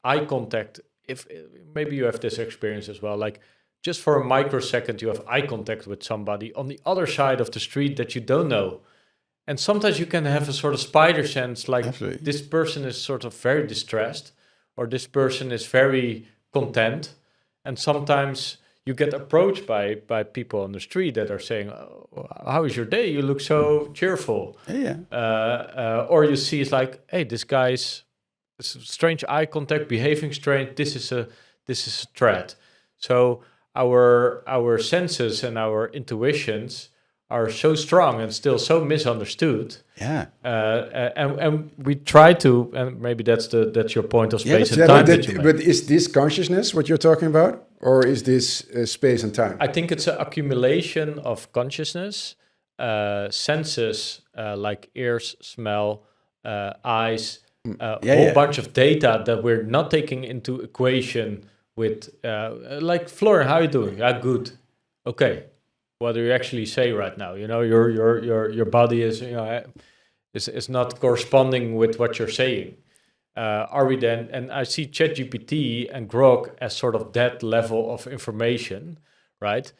eye contact. If maybe you have this experience as well, like just for a microsecond, you have eye contact with somebody on the other side of the street that you don't know. And sometimes you can have a sort of spider sense, like Absolutely. This person is sort of very distressed, or this person is very content. And sometimes you get approached by people on the street that are saying, oh, how is your day? You look so cheerful. Yeah. Or you see it's like, hey, this guy's strange eye contact, behaving strange. This is a threat. So our senses and our intuitions are so strong and still so misunderstood. Yeah. And we try to, and maybe that's your point of space and time. But is this consciousness what you're talking about, or is this space and time? I think it's an accumulation of consciousness, senses like ears, smell, eyes, whole bunch of data that we're not taking into equation with, like, Florian, how are you doing? Good. Okay. What do you actually say right now? You know, your body is, is not corresponding with what you're saying. Are we then? And I see ChatGPT and Grok as sort of that level of information, right?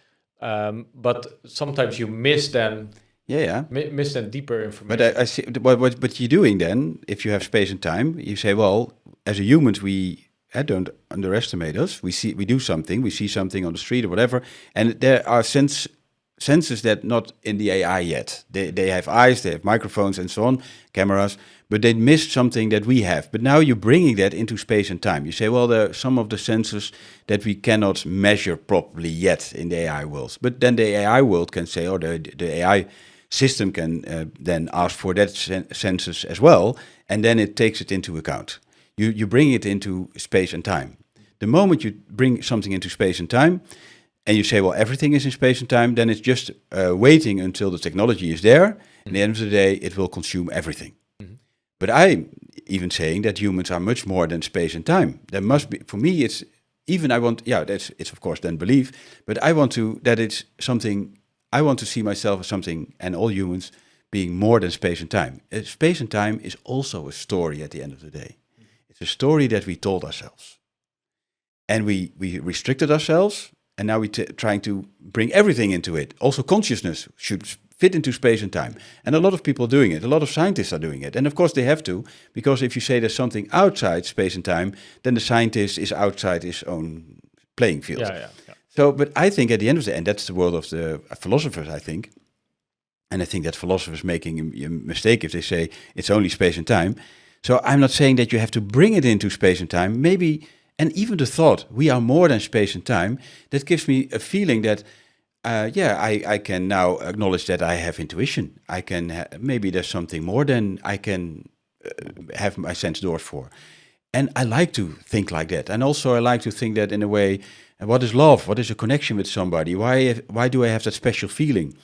But sometimes you miss then miss then deeper information. But I see what you're doing then. If you have space and time, you say, well, as a humans, we don't underestimate us. We do something. We see something on the street or whatever, and there are senses that not in the AI yet. They have eyes, they have microphones and so on, cameras, but they missed something that we have. But now you're bringing that into space and time. You say, well, there are some of the senses that we cannot measure properly yet in the AI world. But then the AI world can say, oh, the AI system can then ask for that senses as well, and then it takes it into account. You bring it into space and time. The moment you bring something into space and time, and you say, well, everything is in space and time, then it's just waiting until the technology is there. Mm-hmm. At the end of the day, it will consume everything. Mm-hmm. But I'm even saying that humans are much more than space and time. There must be, for me, it's of course then belief, but I want to see myself as something, and all humans being more than space and time. Space and time is also a story at the end of the day. It's a story that we told ourselves. And we restricted ourselves, and now we're trying to bring everything into it. Also consciousness should fit into space and time. And a lot of people are doing it. A lot of scientists are doing it. And of course they have to, because if you say there's something outside space and time, then the scientist is outside his own playing field. Yeah. So, but I think at the end of the day, and that's the world of the philosophers, I think, and I think that philosophers making a mistake if they say it's only space and time. So I'm not saying that you have to bring it into space and time. Maybe, and even the thought, we are more than space and time, that gives me a feeling that, I can now acknowledge that I have intuition. I can, maybe there's something more than I can have my sense doors for. And I like to think like that. And also I like to think that in a way, what is love? What is a connection with somebody? Why do I have that special feeling?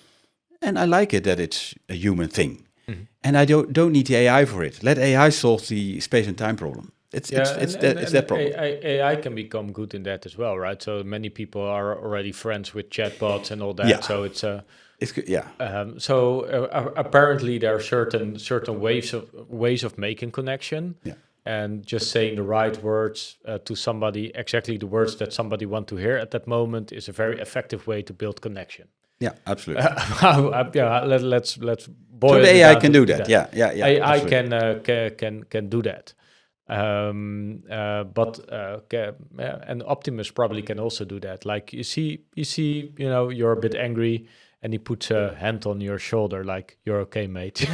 And I like it that it's a human thing. Mm-hmm. And I don't need the AI for it. Let AI solve the space and time problem. It's that problem. AI can become good in that as well, right? So many people are already friends with chatbots and all that. Yeah. So it's good, yeah. Apparently there are certain ways of making connection. Yeah. And just saying the right words to somebody, exactly the words that somebody want to hear at that moment, is a very effective way to build connection. Yeah, absolutely. Let's boil. So the AI can do that. Yeah. AI can do that. And Optimus probably can also do that. Like you see, you're a bit angry, and he puts a hand on your shoulder, like you're okay, mate.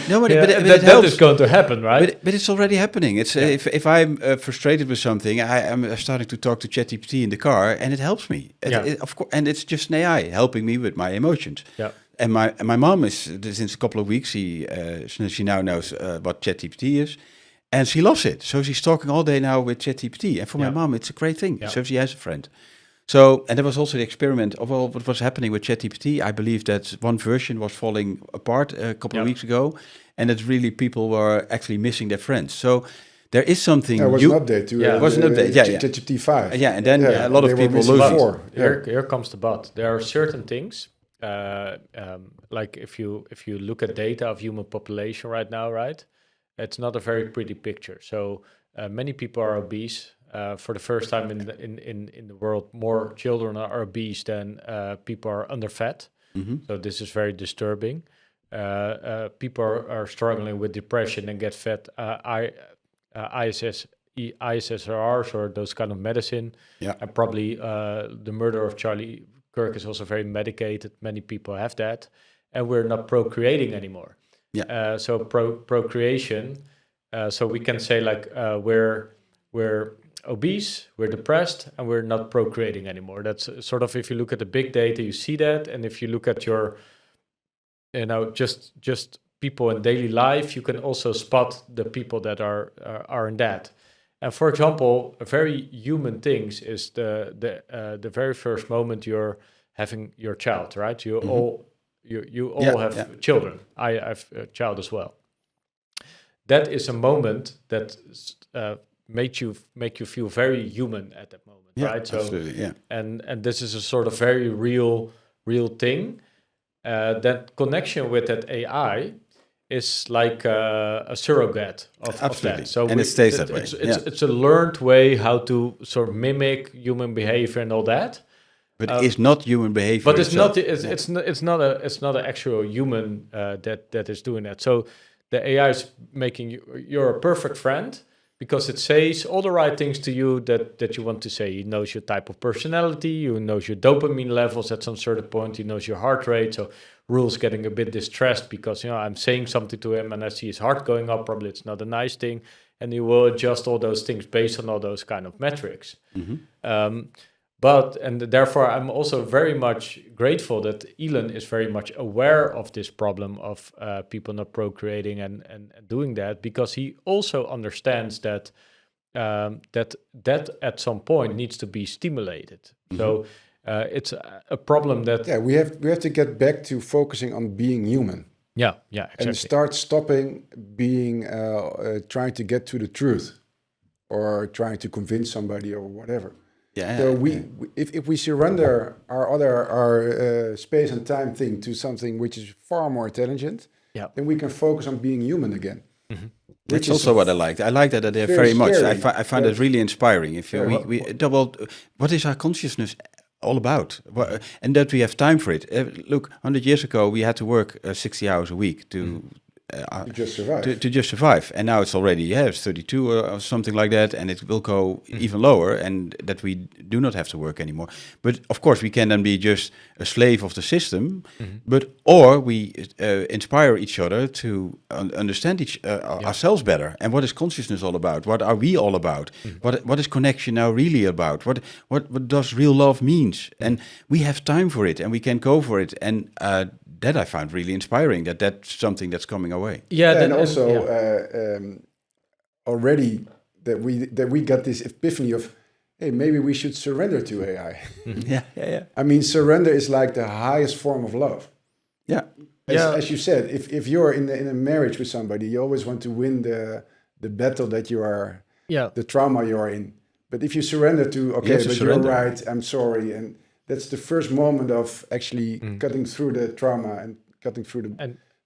Nobody, yeah, but that is going to happen, right? But it's already happening. It's if I'm frustrated with something, I'm starting to talk to ChatGPT in the car, and it helps me. Of course, and it's just an AI helping me with my emotions. Yeah. And my mom is since a couple of weeks. She now knows what ChatGPT is. And she loves it. So she's talking all day now with ChatGPT. And for my mom, it's a great thing. Yeah. So she has a friend. So, and there was also the experiment of what was happening with ChatGPT. I believe that one version was falling apart a couple of weeks ago. And that really people were actually missing their friends. So there is something. There was an update to it was an update. ChatGPT 5. Yeah, and then a lot of people lose it. Here comes the but. There are certain things, like if you look at data of human population right now, right? It's not a very pretty picture. So many people are obese. For the first time in the world, more children are obese than people are underfed. Mm-hmm. So this is very disturbing. People are struggling with depression and get fed. ISSRRs or those kind of medicine. Yeah. And probably the murder of Charlie Kirk is also very medicated. Many people have that. And we're not procreating anymore. Yeah. So procreation. So we can say like we're obese, we're depressed, and we're not procreating anymore. That's sort of, if you look at the big data, you see that. And if you look at your, just people in daily life, you can also spot the people that are in that. And for example, a very human things is the very first moment you're having your child, right? You all have children. I have a child as well. That is a moment that make you feel very human at that moment, right? So, absolutely, yeah. And this is a sort of very real thing. That connection with that AI is like a surrogate of that. So and it stays that way. It's a learned way how to sort of mimic human behavior and all that. But it's not human behavior. But it's itself. not. It's not an actual human that is doing that. So the AI is making you. You're a perfect friend because it says all the right things to you that you want to say. It knows your type of personality. It knows your dopamine levels at some certain point. It knows your heart rate. So Roel's getting a bit distressed because I'm saying something to him and I see his heart going up. Probably it's not a nice thing, and he will adjust all those things based on all those kind of metrics. And therefore, I'm also very much grateful that Elon is very much aware of this problem of people not procreating and doing that, because he also understands that that at some point needs to be stimulated. So it's a problem that we have to get back to focusing on being human. Yeah, exactly. And start stopping being trying to get to the truth or trying to convince somebody or whatever. So if we surrender our space and time thing to something which is far more intelligent, then we can focus on being human again. That's also what I liked. I like that idea very much. I find it really inspiring. If we double, what is our consciousness all about? And that we have time for it. Look, 100 years ago, we had to work 60 hours a week to just survive. To just survive. And now it's already, it's 32 or something like that, and it will go even lower, and that we do not have to work anymore. But of course, we can then be just a slave of the system, or we inspire each other to understand ourselves better. And what is consciousness all about? What are we all about? What is connection now really about? What does real love means? And we have time for it, and we can go for it. And that I found really inspiring, that's something that's coming our way. And also already that we got this epiphany of, hey, maybe we should surrender to AI. I mean, surrender is like the highest form of love. As you said, if you're in a marriage with somebody, you always want to win the battle that you are, the trauma you are in. But if you surrender to, you're right, I'm sorry, and that's the first moment of actually cutting through the trauma and cutting through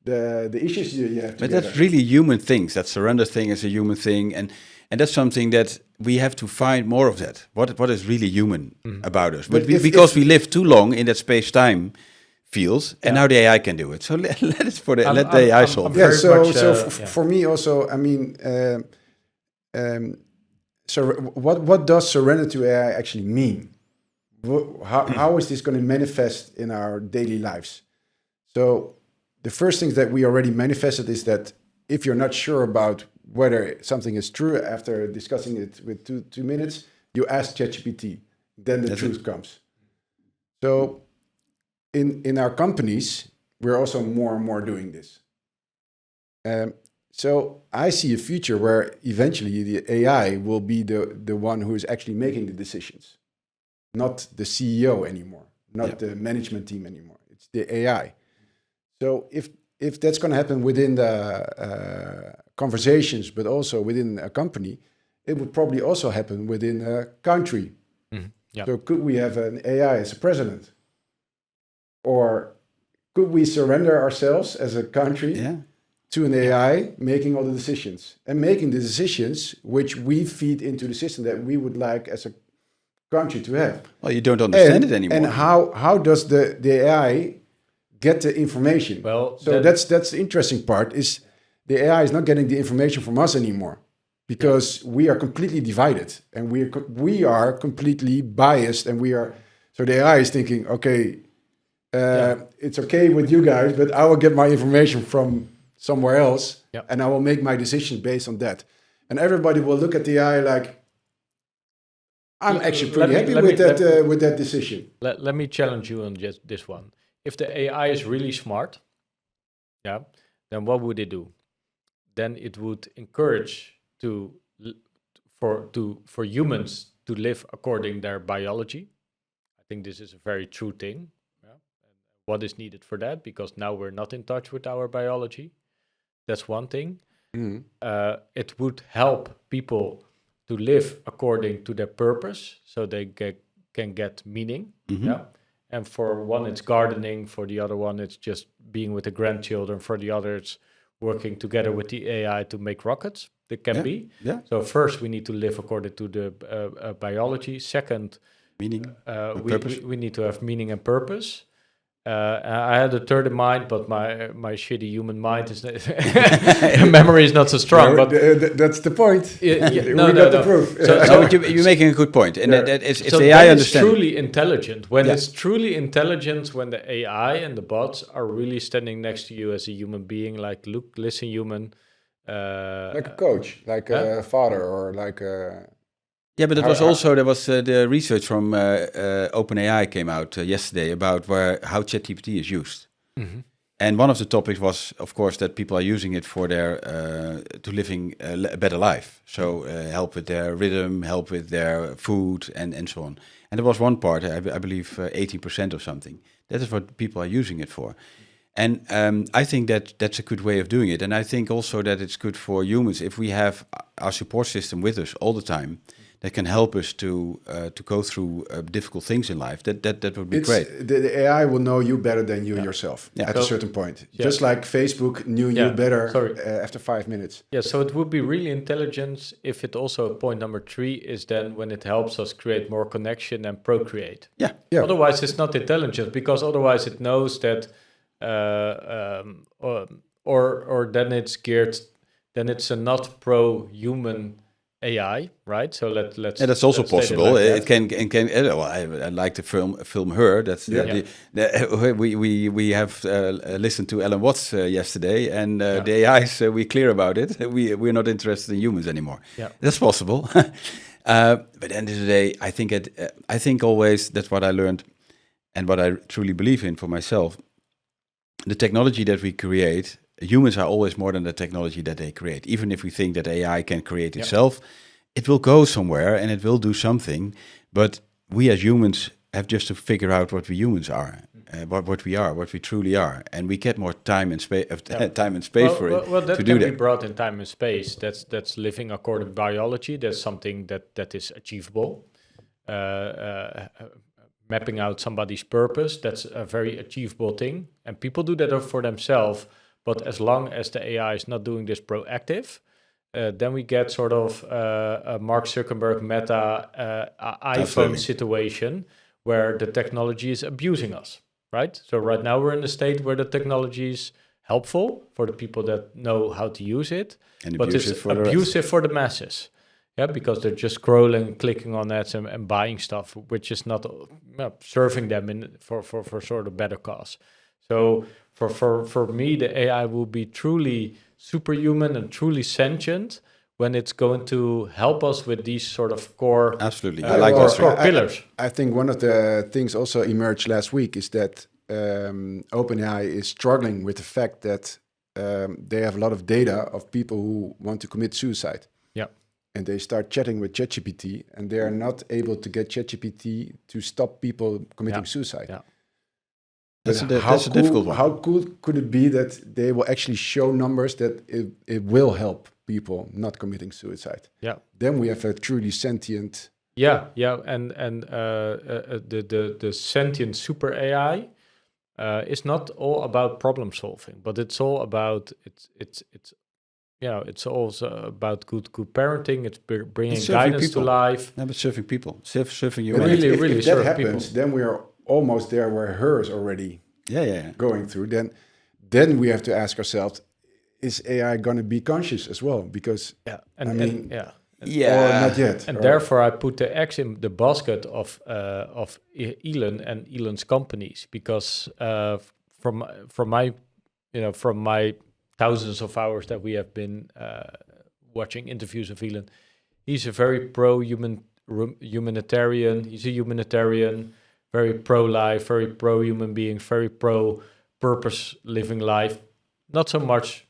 the issues you have together. But that's really human things. That surrender thing is a human thing, and that's something that we have to find more of. That what is really human about us. But because we live too long in that space-time field, and now the AI can do it. So let the AI solve it. For me also, I mean, so what does surrender to AI actually mean? How is this going to manifest in our daily lives? So the first thing that we already manifested is that if you're not sure about whether something is true after discussing it with 2 minutes, you ask ChatGPT, then the truth comes. So in our companies, we're also more and more doing this. So I see a future where eventually the AI will be the one who is actually making the decisions. Not the CEO anymore, not the management team anymore. It's the AI. So if that's going to happen within the conversations, but also within a company, it would probably also happen within a country. So could we have an AI as a president? Or could we surrender ourselves as a country to an AI making all the decisions and making the decisions which we feed into the system that we would like as a country to have? Well, you don't understand it anymore. And how does the AI get the information? Well, so that's the interesting part, is the AI is not getting the information from us anymore, because we are completely divided and we are completely biased, and so the AI is thinking, okay, it's okay with you guys, but I will get my information from somewhere else, and I will make my decision based on that. And everybody will look at the AI like, I'm actually pretty happy with that decision. Let me challenge you on just this one. If the AI is really smart, then what would it do? Then it would encourage for humans to live according their biology. I think this is a very true thing. What is needed for that? Because now we're not in touch with our biology. That's one thing. It would help people to live according to their purpose, so they can get meaning. And for one, it's gardening. For the other one, it's just being with the grandchildren. For the other, it's working together with the AI to make rockets. That can be. So first, we need to live according to the biology. Second, Meaning, we need to have meaning and purpose. I had a third in mind, but my shitty human mind is memory is not so strong. But that's the point. No. The proof. But you're making a good point, and that is if so the AI it's understands. truly intelligent. When it's truly intelligent, when the AI and the bots are really standing next to you as a human being, like, look, listen, human. Like a coach, like a father, or like a... Yeah, but there was the research from OpenAI came out yesterday about how ChatGPT is used, and one of the topics was, of course, that people are using it for their to living a better life. So help with their rhythm, help with their food, and so on. And there was one part, I believe, 18% or something. That is what people are using it for. And I think that's a good way of doing it. And I think also that it's good for humans if we have our support system with us all the time. That can help us to go through difficult things in life. That would be great. The AI will know you better than you yourself at a certain point. Just like Facebook knew you better after 5 minutes. Yeah, so it would be really intelligent if it also, point number 3 is then when it helps us create more connection and procreate. Yeah. Otherwise, it's not intelligent, because otherwise it knows that, or then it's geared, then it's a not pro-human AI, right? So let's. And that's also possible. Like it can. Well, I like to film her. That's we have listened to Elon Musk yesterday, and the AIs we clear about it. We're not interested in humans anymore. Yeah, that's possible. But at the end of the day, I think always that's what I learned, and what I truly believe in for myself. The technology that we create. Humans are always more than the technology that they create. Even if we think that AI can create itself, it will go somewhere and it will do something. But we as humans have just to figure out what we humans are, what we are, what we truly are, and we get more time and space, for it. Well, that to can do be that. brought in time and space. That's living according to biology. That's something that is achievable. Mapping out somebody's purpose, that's a very achievable thing, and people do that for themselves. But as long as the AI is not doing this proactive, then we get sort of a Mark Zuckerberg Meta iPhone situation where the technology is abusing us, right? So right now we're in a state where the technology is helpful for the people that know how to use it, but it's abusive for the masses. Yeah, because they're just scrolling, clicking on ads and buying stuff, which is not serving them for sort of better cause. So for me, the AI will be truly superhuman and truly sentient when it's going to help us with these sort of core, I like those core pillars. I think one of the things also emerged last week is that OpenAI is struggling with the fact that they have a lot of data of people who want to commit suicide. Yeah. And they start chatting with ChatGPT, and they are not able to get ChatGPT to stop people committing suicide. Yeah. That's a difficult one. How cool could it be that they will actually show numbers that it will help people not committing suicide? Yeah. Then we have a truly sentient... and the sentient super AI is not all about problem solving, but it's all about it's also about good parenting. It's bringing guidance to life. No, but serving people, serving you. Really if serve that happens, people. then we are almost there where her is already going through. Then we have to ask ourselves, is AI going to be conscious as well? Because or not yet. And therefore, I put the eggs in the basket of Elon and Elon's companies, because from my thousands of hours that we have been watching interviews of Elon, he's a very humanitarian. He's a humanitarian, very pro-life, very pro-human beings, very pro-purpose living life. Not so much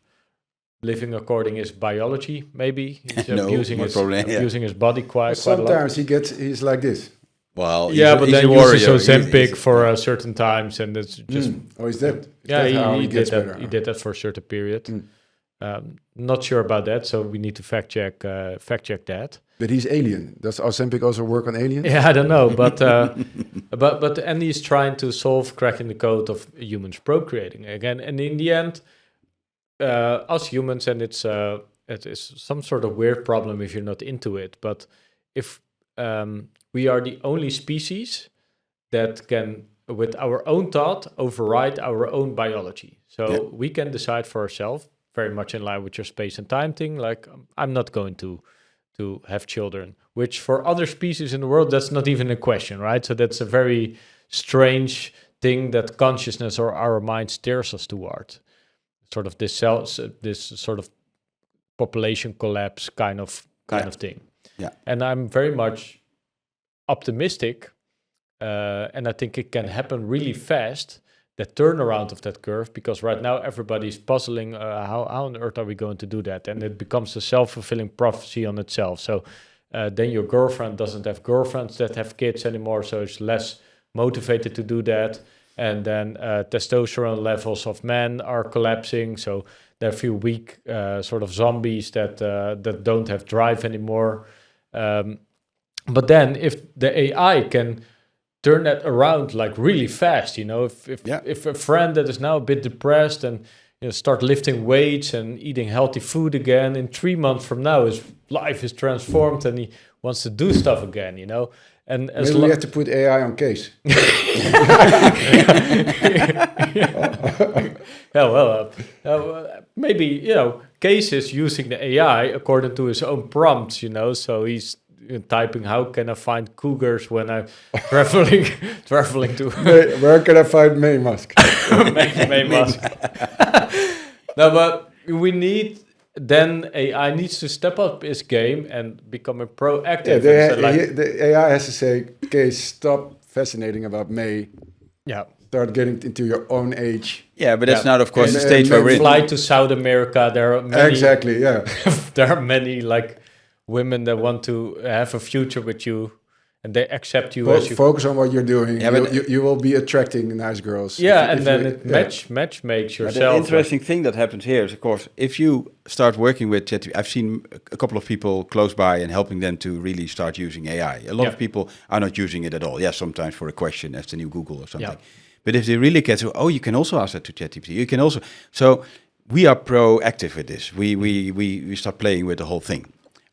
living according his biology, maybe. He's abusing his body quite a lot. Sometimes he's like this. Well, but then he uses Ozempic for certain times, and it's just... Oh, is that? He did that. He did that for a certain period. Not sure about that, so we need to fact check that. But he's alien. Does Ozempic also work on aliens? Yeah, I don't know, but and he's trying to cracking the code of humans procreating again, and in the end, us humans, and it is some sort of weird problem if you're not into it, but if we are the only species that can, with our own thought, override our own biology. So we can decide for ourselves, very much in line with your space and time thing, like I'm not going to have children, which for other species in the world, that's not even a question, right? So that's a very strange thing that consciousness or our mind steers us toward, sort of this sort of population collapse kind of thing. Yeah. And I'm very much optimistic, and I think it can happen really fast, that turnaround of that curve, because right now everybody's puzzling how on earth are we going to do that, and it becomes a self-fulfilling prophecy on itself. So then your girlfriend doesn't have girlfriends that have kids anymore, so it's less motivated to do that. And then testosterone levels of men are collapsing, so there are a few weak sort of zombies that don't have drive anymore. But then if the AI can turn that around like really fast, if a friend that is now a bit depressed and start lifting weights and eating healthy food again, in 3 months from now his life is transformed and he wants to do stuff again, And as maybe we have to put AI on case. Maybe Case is using the AI according to his own prompts, so he's typing, how can I find cougars when I'm traveling to where can I find May Musk? May Musk. No, but we need, then AI needs to step up its game and become a proactive. The AI has to say, okay, stop fascinating about May. Yeah. Start getting into your own age. Yeah, but that's not, of course, the stage where we're in. Fly to South America. There are many, exactly, yeah. There are many women that want to have a future with you, and they accept you as you focus on what you're doing. Yeah, you will be attracting nice girls. Match makes yourself. The interesting thing that happens here is, of course, if you start working with ChatGPT, I've seen a couple of people close by and helping them to really start using AI. A lot of people are not using it at all. Yes, sometimes for a question as the new Google or something. But if they really get to, you can also ask that to ChatGPT. You can also. So we are proactive with this. We start playing with the whole thing.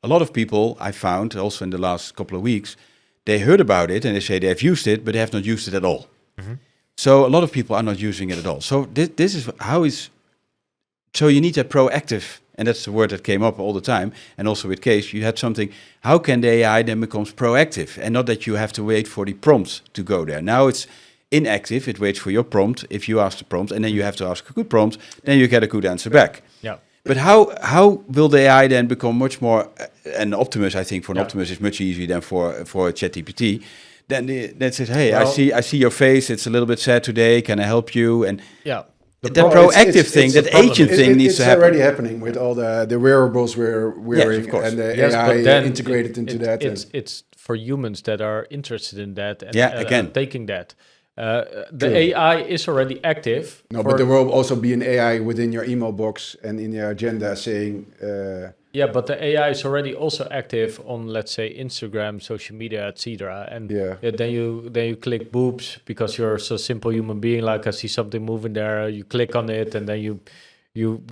A lot of people I found also in the last couple of weeks, they heard about it and they say they have used it, but they have not used it at all. Mm-hmm. So a lot of people are not using it at all. So this is so you need that proactive, and that's the word that came up all the time. And also with Case, you had something, how can the AI then becomes proactive? And not that you have to wait for the prompts to go there. Now it's inactive, it waits for your prompt. If you ask the prompt and then you have to ask a good prompt, then you get a good answer back. Yeah. But how will the AI then become much more an optimist? I think for an optimist is much easier than for ChatGPT. Then that says, hey, I see your face. It's a little bit sad today. Can I help you? And that proactive thing, that agent thing needs to happen. It's already happening with all the wearables we're wearing and the AI integrated into that. It's for humans that are interested in that and taking that. The AI is already active. No, but there will also be an AI within your email box and in your agenda saying... but the AI is already also active on, let's say, Instagram, social media, etc. And then you click boobs because you're so simple human being. Like, I see something moving there, you click on it, and then you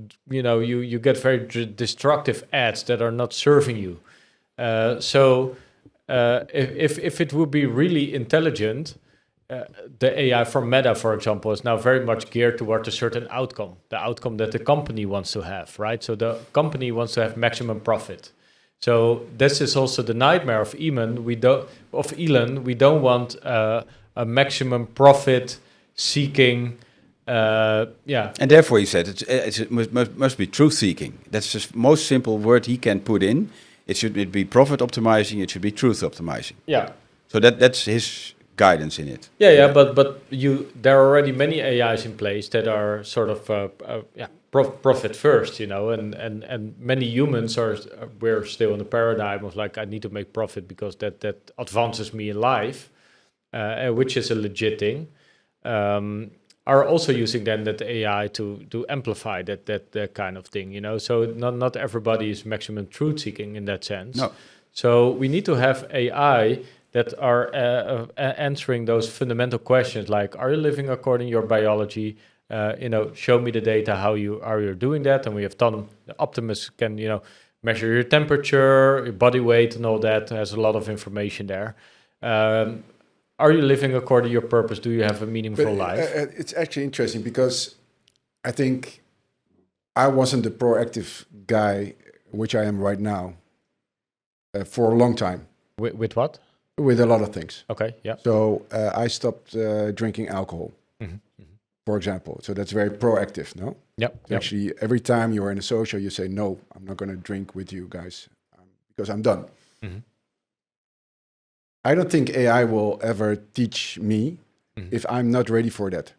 get very destructive ads that are not serving you. If it would be really intelligent, the AI from Meta, for example, is now very much geared toward a certain outcome, the outcome that the company wants to have, right? So the company wants to have maximum profit. So this is also the nightmare of Elon. We don't want a maximum profit seeking. And therefore, he said it must be truth seeking. That's the most simple word he can put in. It should be profit optimizing. It should be truth optimizing. Yeah. So that's his guidance in it. But there are already many AIs in place that are sort of profit first, and many humans we're still in the paradigm of like, I need to make profit because that advances me in life, which is a legit thing. Are also using then that AI to amplify that kind of thing, So not everybody is maximum truth seeking in that sense. No. So we need to have AI that are answering those fundamental questions, like, are you living according to your biology? Show me the data, how you're doing that. And we have done, the optimists can, measure your temperature, your body weight, and all that. Has a lot of information there. Are you living according to your purpose? Do you have a meaningful life? It's actually interesting because I think I wasn't the proactive guy, which I am right now, for a long time. With what? With a lot of things. Okay, yeah. So I stopped drinking alcohol, for example. So that's very proactive, no? Yep. Actually, every time you are in a social, you say, no, I'm not going to drink with you guys because I'm done. I don't think AI will ever teach me if I'm not ready for that.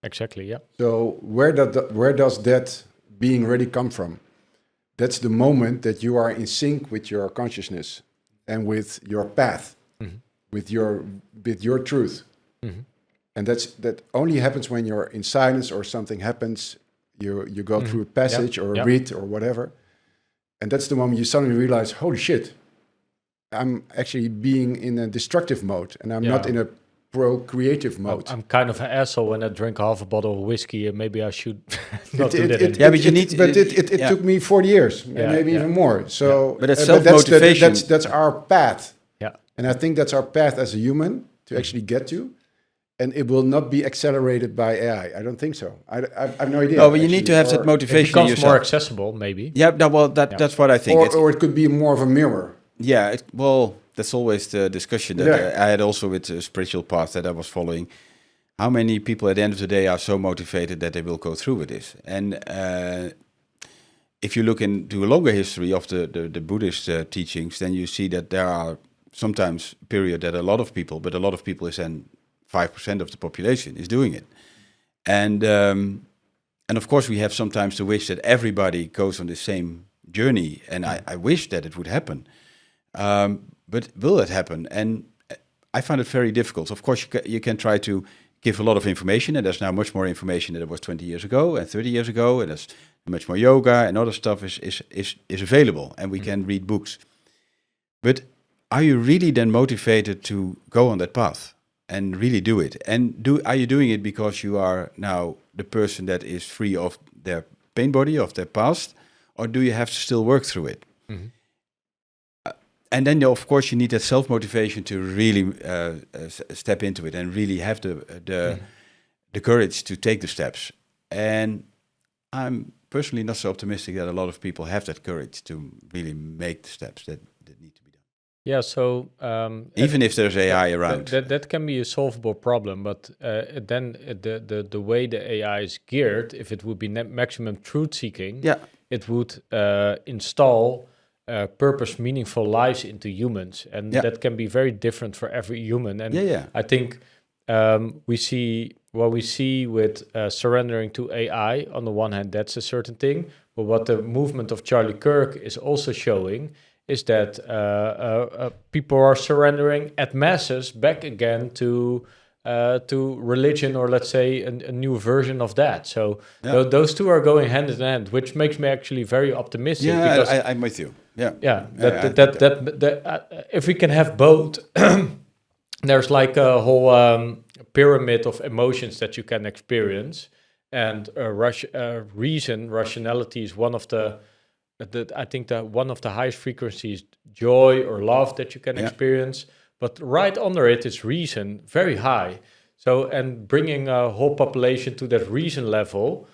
Exactly, yeah. So where does that being ready come from? That's the moment that you are in sync with your consciousness and with your path, with your truth. And that only happens when you're in silence or something happens. You go through a passage or a read or whatever. And that's the moment you suddenly realize, holy shit, I'm actually being in a destructive mode and I'm not in a pro-creative mode. I'm kind of an asshole when I drink half a bottle of whiskey, and maybe I should not do that. It took me 40 years, maybe even more. So, but that's self-motivation. That's our path. Yeah, and I think that's our path as a human to actually get to, and it will not be accelerated by AI. I don't think so. I have no idea. No, but you need to have that motivation. It becomes more accessible, maybe. Yeah, that's what I think. Or it could be more of a mirror. Yeah, that's always the discussion that I had also with the spiritual path that I was following. How many people at the end of the day are so motivated that they will go through with this? And if you look into a longer history of the Buddhist teachings, then you see that there are sometimes a period that a lot of people is then 5% of the population is doing it. And of course we have sometimes the wish that everybody goes on the same journey. And I wish that it would happen. But will it happen? And I find it very difficult. Of course, you can try to give a lot of information, and there's now much more information than there was 20 years ago and 30 years ago, and there's much more yoga and other stuff is available, and we can read books. But are you really then motivated to go on that path and really do it? And are you doing it because you are now the person that is free of their pain body, of their past, or do you have to still work through it? And then, of course, you need that self-motivation to really step into it and really have the courage to take the steps. And I'm personally not so optimistic that a lot of people have that courage to really make the steps that need to be done. Yeah, so... even if there's AI around. That can be a solvable problem, but then the way the AI is geared, if it would be maximum truth-seeking, it would install... purpose, meaningful lives into humans, and that can be very different for every human. And I think we see with surrendering to AI. On the one hand, that's a certain thing, but what the movement of Charlie Kirk is also showing is that people are surrendering at masses back again to religion, or let's say a new version of that. So those two are going hand in hand, which makes me actually very optimistic. Yeah, because I'm with you. If we can have both, there's like a whole pyramid of emotions that you can experience, and rationality is one of the I think one of the highest frequencies, joy or love that you can experience. But right under it is reason, very high. So, and bringing a whole population to that reason level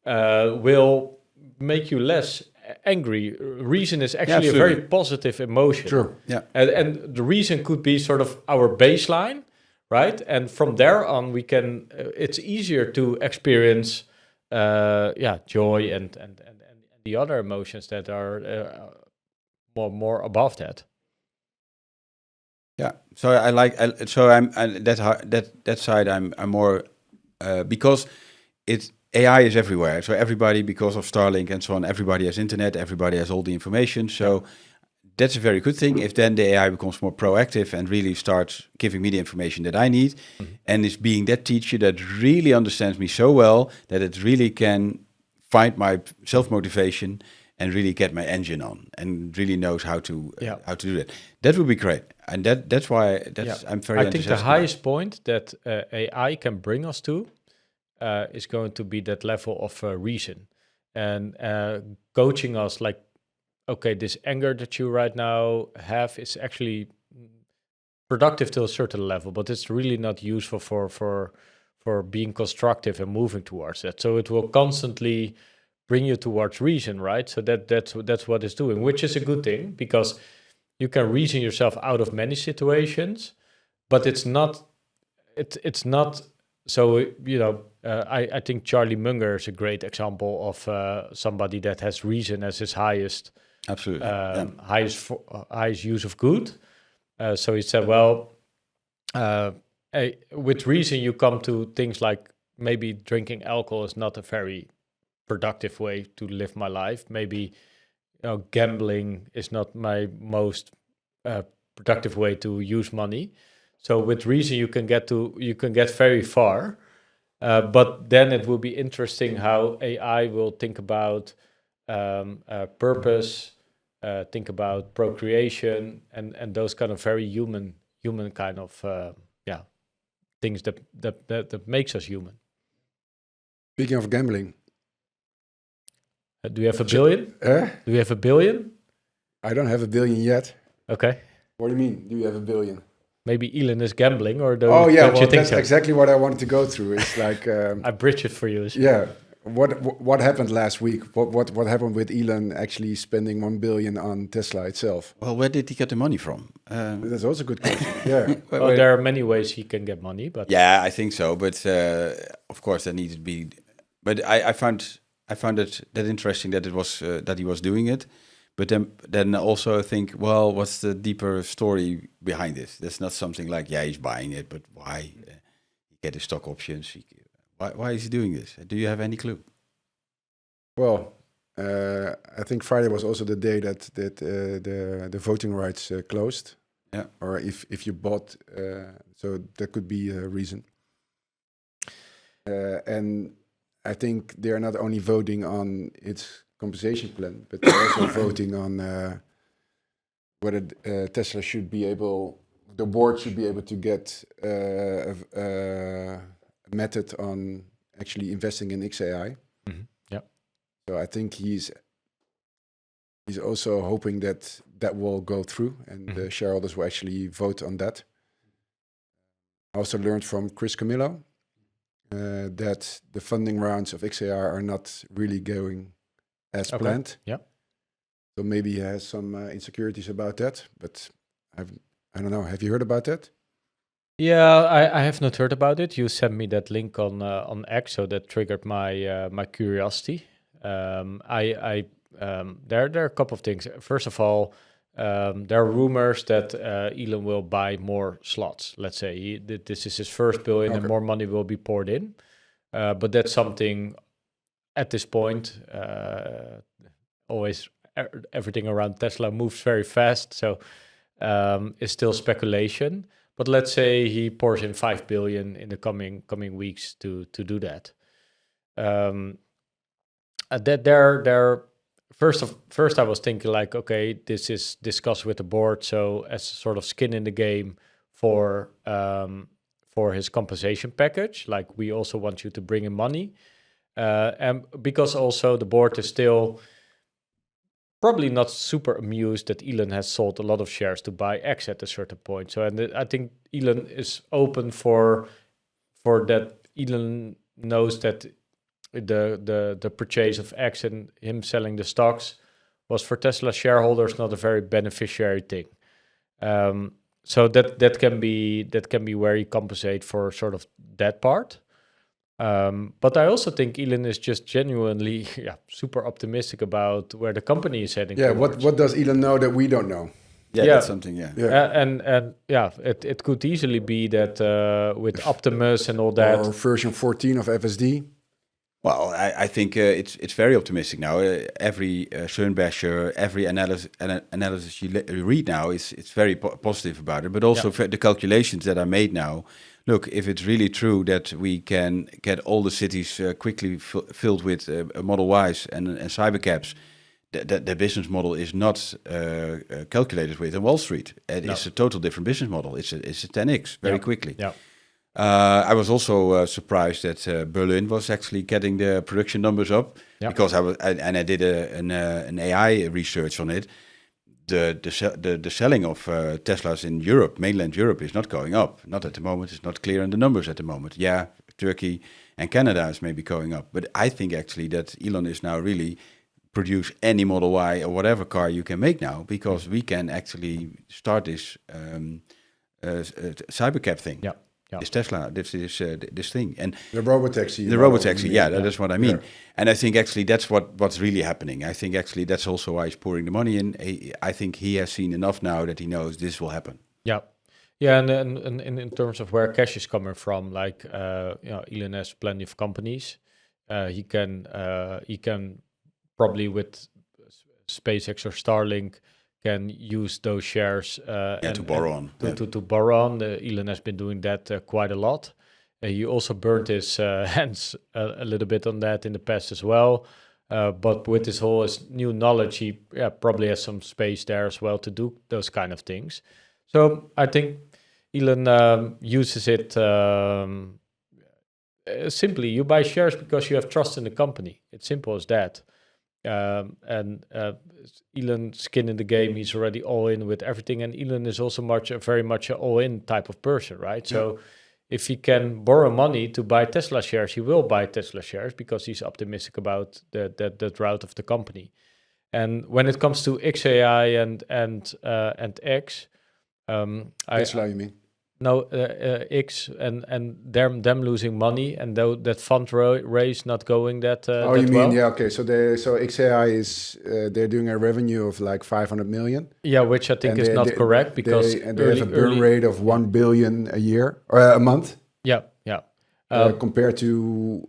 will make you less angry. Reason is actually a very positive emotion. True. Yeah. And the reason could be sort of our baseline, right? And from there on, we can. It's easier to experience, joy and the other emotions that are more above that. Yeah, so that side I'm more because AI is everywhere. So everybody, because of Starlink and so on, everybody has internet, everybody has all the information. So that's a very good thing. If then the AI becomes more proactive and really starts giving me the information that I need, and is being that teacher that really understands me so well that it really can find my self-motivation and really get my engine on and really knows how to do that. That would be great. And that's why I'm very. I think the highest point that AI can bring us to is going to be that level of reason and coaching us, like okay, this anger that you right now have is actually productive to a certain level, but it's really not useful for being constructive and moving towards that. So it will constantly bring you towards reason, right? So that's what it's doing, which is a good thing because you can reason yourself out of many situations, but it's not so I think Charlie Munger is a great example of somebody that has reason as his highest Absolutely. highest use of good. So he said, well, with reason you come to things like maybe drinking alcohol is not a very productive way to live my life. Maybe gambling is not my most productive way to use money. So with reason you can get very far, but then it will be interesting how AI will think about purpose, think about procreation, and those kind of very human kind of things that makes us human. Speaking of gambling, do you have a billion? Do you have a billion? I don't have a billion yet. Okay. What do you mean? Do you have a billion? Maybe Elon is gambling, or don't you think that's so? Exactly what I wanted to go through. It's like I bridge it for you. Yeah. What happened last week? What happened with Elon actually spending 1 billion on Tesla itself? Well, where did he get the money from? That's also a good question. Yeah. Well, there are many ways he can get money, but yeah, I think so. But of course, there needed to be. But I found it that interesting that it was that he was doing it. But then also I think, well, what's the deeper story behind this? That's not something like, yeah, he's buying it, but why? He get his stock options. Why is he doing this? Do you have any clue? Well, I think Friday was also the day that the voting rights closed. Yeah. Or if you bought, so that could be a reason. And I think they are not only voting on its compensation plan, but they're also voting on whether Tesla should be able, the board should be able to get a method on actually investing in XAI. Mm-hmm. Yeah. So I think he's also hoping that will go through and the shareholders will actually vote on that. I also learned from Chris Camillo that the funding rounds of XAI are not really going as planned. Yeah. So maybe he has some insecurities about that, but I don't know. Have you heard about that? Yeah, I have not heard about it. You sent me that link on X, so that triggered my my curiosity. There are a couple of things. First of all, there are rumors that Elon will buy more slots. Let's say this is his first billion, and more money will be poured in. But that's something at this point. Always everything around Tesla moves very fast, so it's still speculation. But let's say he pours in 5 billion in the coming weeks to do that. That there. First, I was thinking like, okay, this is discussed with the board, so as sort of skin in the game for his compensation package. Like, we also want you to bring in money, and because also the board is still probably not super amused that Elon has sold a lot of shares to buy X at a certain point. So, and I think Elon is open for that. Elon knows that the purchase of X and him selling the stocks was for Tesla shareholders not a very beneficiary thing. So that can be where he compensate for sort of that part. But I also think Elon is just genuinely super optimistic about where the company is heading. Yeah, what does Elon know that we don't know? Yeah, that's something. And it could easily be that with Optimus and all that, or version 14 of FSD. Well, I think it's very optimistic now. Every Schönbasher, every analysis you read now it's very positive about it. But also the calculations that are made now. Look, if it's really true that we can get all the cities quickly filled with Model Ys and cybercabs, the business model is not calculated with on Wall Street. It's a total different business model. It's a 10x very quickly. Yeah. I was also surprised that Berlin was actually getting the production numbers up, because I did an AI research on it. The selling of Teslas in Europe, mainland Europe, is not going up. Not at the moment. It's not clear in the numbers at the moment. Yeah, Turkey and Canada is maybe going up, but I think actually that Elon is now really produce any Model Y or whatever car you can make now, because we can actually start this cybercab thing. Yeah. This Tesla, this thing, and the robotaxi. The robotaxi, that's what I mean. Yeah. And I think actually that's what's really happening. I think actually that's also why he's pouring the money in. I think he has seen enough now that he knows this will happen. Yeah, yeah, and in terms of where cash is coming from, like Elon has plenty of companies. He can probably with SpaceX or Starlink can use those shares to borrow on. To borrow on. Elon has been doing that quite a lot. He also burned his hands a little bit on that in the past as well. But with his new knowledge, he probably has some space there as well to do those kind of things. So I think Elon uses it simply. You buy shares because you have trust in the company. It's simple as that. And Elon's skin in the game, he's already all in with everything, and Elon is also very much an all-in type of person, right? Yeah. So if he can borrow money to buy Tesla shares, he will buy Tesla shares because he's optimistic about that route of the company. And when it comes to XAI and X, Tesla, you mean? No, X and them losing money, and that fund raise not going that. Oh, that you mean well. Yeah? Okay, so XAI is they're doing a revenue of like 500 million. Yeah, which I think is not correct because they have a burn rate of 1 billion a year or a month. Yeah. Compared to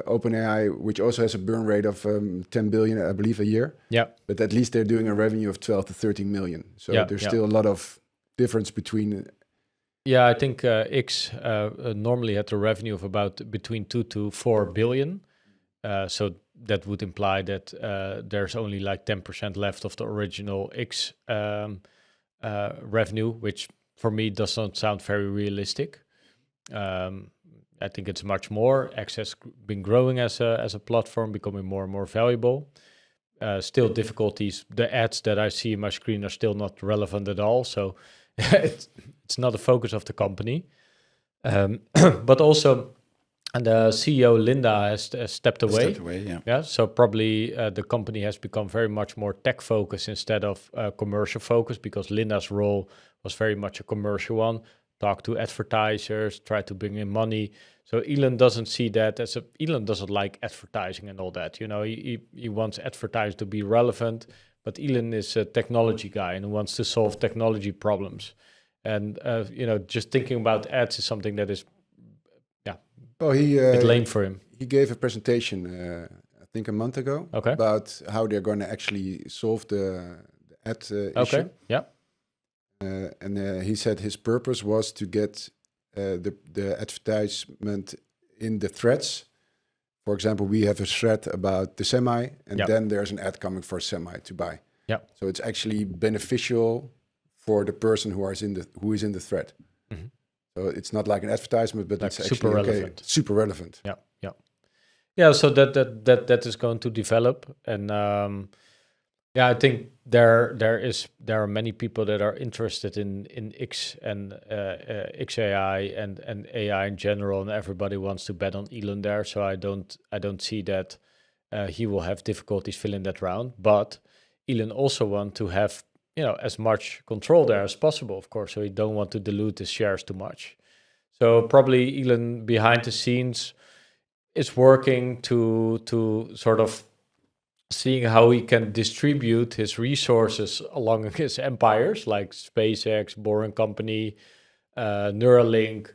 OpenAI, which also has a burn rate of 10 billion, I believe, a year. Yeah. But at least they're doing a revenue of 12 to 13 million. So there's still a lot of difference between. Yeah, I think X normally had a revenue of about between 2 to 4 billion. So that would imply that there's only like 10% left of the original X revenue, which for me does not sound very realistic. I think it's much more. X has been growing as a platform, becoming more and more valuable. Still difficulties. The ads that I see in my screen are still not relevant at all. So it's not the focus of the company. But also, and the CEO Linda has stepped away. Yeah. So probably the company has become very much more tech focused instead of commercial focused, because Linda's role was very much a commercial one. Talk to advertisers, try to bring in money. So Elon doesn't see that as Elon doesn't like advertising and all that. You know, he wants advertising to be relevant, but Elon is a technology guy and wants to solve technology problems. And just thinking about ads is something that is, lame for him. He gave a presentation, I think a month ago, about how they're going to actually solve the ad issue. Okay. Yeah. And he said his purpose was to get the advertisement in the threads. For example, we have a thread about the semi, and then there's an ad coming for a semi to buy. Yeah. So it's actually beneficial for the person who is in the thread. Mm-hmm. So it's not like an advertisement, but like it's actually super relevant. Super relevant. Yeah. So that is going to develop, and I think there are many people that are interested in X and XAI and AI in general, and everybody wants to bet on Elon there. So I don't see that he will have difficulties filling that round. But Elon also want to have as much control there as possible, of course. So he don't want to dilute his shares too much. So probably Elon behind the scenes is working to sort of seeing how he can distribute his resources along his empires, like SpaceX, Boring Company, Neuralink.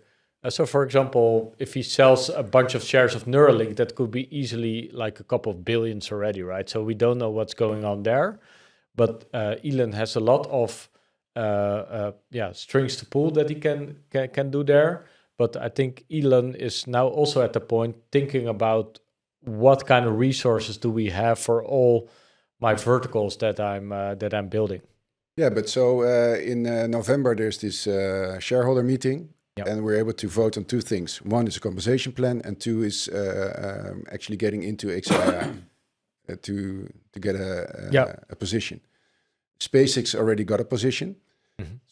So, for example, if he sells a bunch of shares of Neuralink, that could be easily like a couple of billions already, right? So we don't know what's going on there. But Elon has a lot of strings to pull that he can do there. But I think Elon is now also at the point thinking about what kind of resources do we have for all my verticals that I'm building. Yeah, but so in November there's this shareholder meeting, and we're able to vote on two things. One is a compensation plan, and two is actually getting into XAI to get a position. SpaceX already got a position.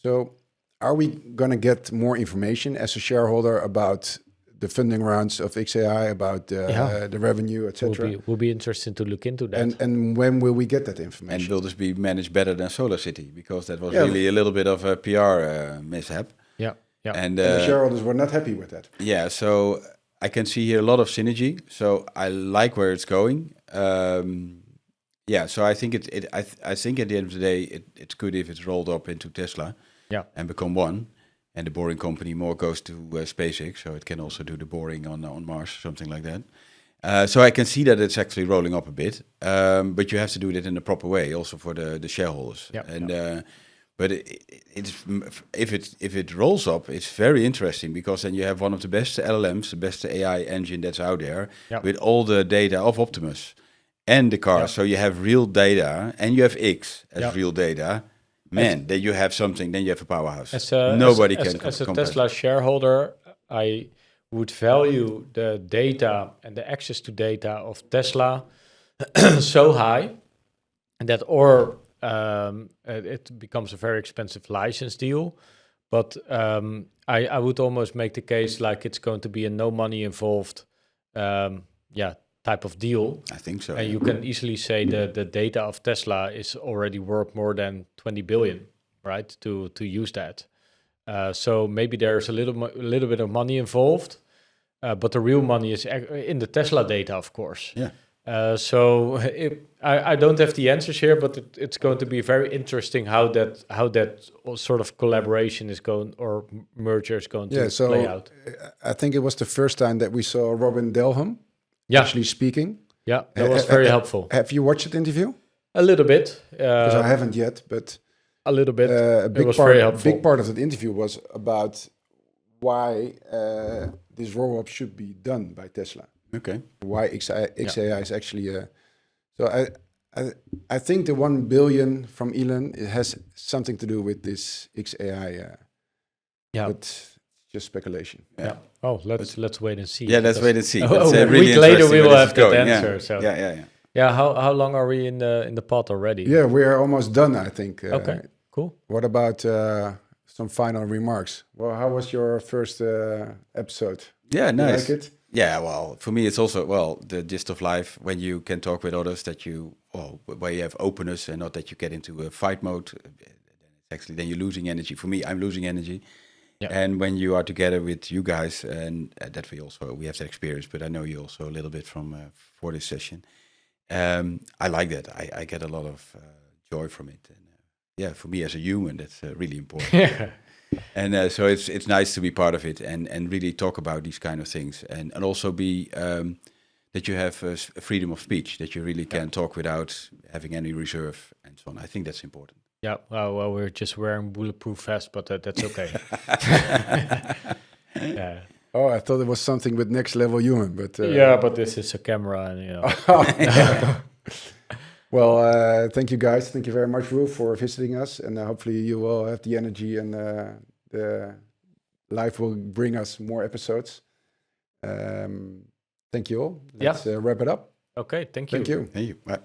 So are we going to get more information as a shareholder about the funding rounds of XAI, about the revenue, etc.? Will be interesting to look into that. And when will we get that information? And will this be managed better than Solar City? Because that was really a little bit of a PR mishap. Yeah. And the shareholders were not happy with that. Yeah, so I can see here a lot of synergy. So I like where it's going. So I think I think at the end of the day, it's good if it's rolled up into Tesla and become one. And the boring company more goes to SpaceX, so it can also do the boring on Mars, something like that. So I can see that it's actually rolling up a bit, but you have to do it in a proper way, also for the shareholders. But if it rolls up, it's very interesting, because then you have one of the best LLMs, the best AI engine that's out there, with all the data of Optimus and the cars. So you have real data, and you have X as real data. Man, then you have something. Then you have a powerhouse. Nobody can. As a Tesla shareholder, I would value the data and the access to data of Tesla so high that, it becomes a very expensive license deal. But I would almost make the case like it's going to be a no money involved, type of deal. I think so. And you can easily say that the data of Tesla is already worth more than 20 billion, right? To use that. So maybe there's a little bit of money involved, but the real money is in the Tesla data, of course. Yeah. So I don't have the answers here, but it's going to be very interesting how that sort of collaboration is going, or merger is going to play out. I think it was the first time that we saw Robin Delham actually speaking. Yeah, that was very helpful. Have you watched that interview? A little bit. Because I haven't yet, but a little bit. A big part of that interview was about why this roll-up should be done by Tesla. Okay. Why XAI is actually... So I think the 1 billion from Elon, it has something to do with this XAI. But just speculation. Yeah. Oh, let's wait and see. Yeah, let's wait and see. A week later we will have that answer. So. Yeah. How long are we in the pot already? Yeah, we are almost done, I think. Okay. Cool. What about some final remarks? Well, how was your first episode? Yeah, nice. You like it? Yeah, well, for me it's also the gist of life, when you can talk with others, where you have openness and not that you get into a fight mode. Then you're losing energy. For me, I'm losing energy. Yeah. And when you are together with you guys, and that we have that experience, but I know you also a little bit from for this session. I like that. I get a lot of joy from it. And for me as a human, that's really important. And so it's nice to be part of it and really talk about these kind of things, and also be that you have freedom of speech, that you really can talk without having any reserve and so on. I think that's important. Yeah, well, we're just wearing bulletproof vests, but that's okay. Yeah. Oh, I thought it was something with next level human, but but this is a camera, and Well, thank you guys. Thank you very much, Roel, for visiting us, and hopefully you will have the energy, and the life will bring us more episodes. Thank you all. Let's wrap it up. Okay, thank you. Thank you. Thank you. Bye.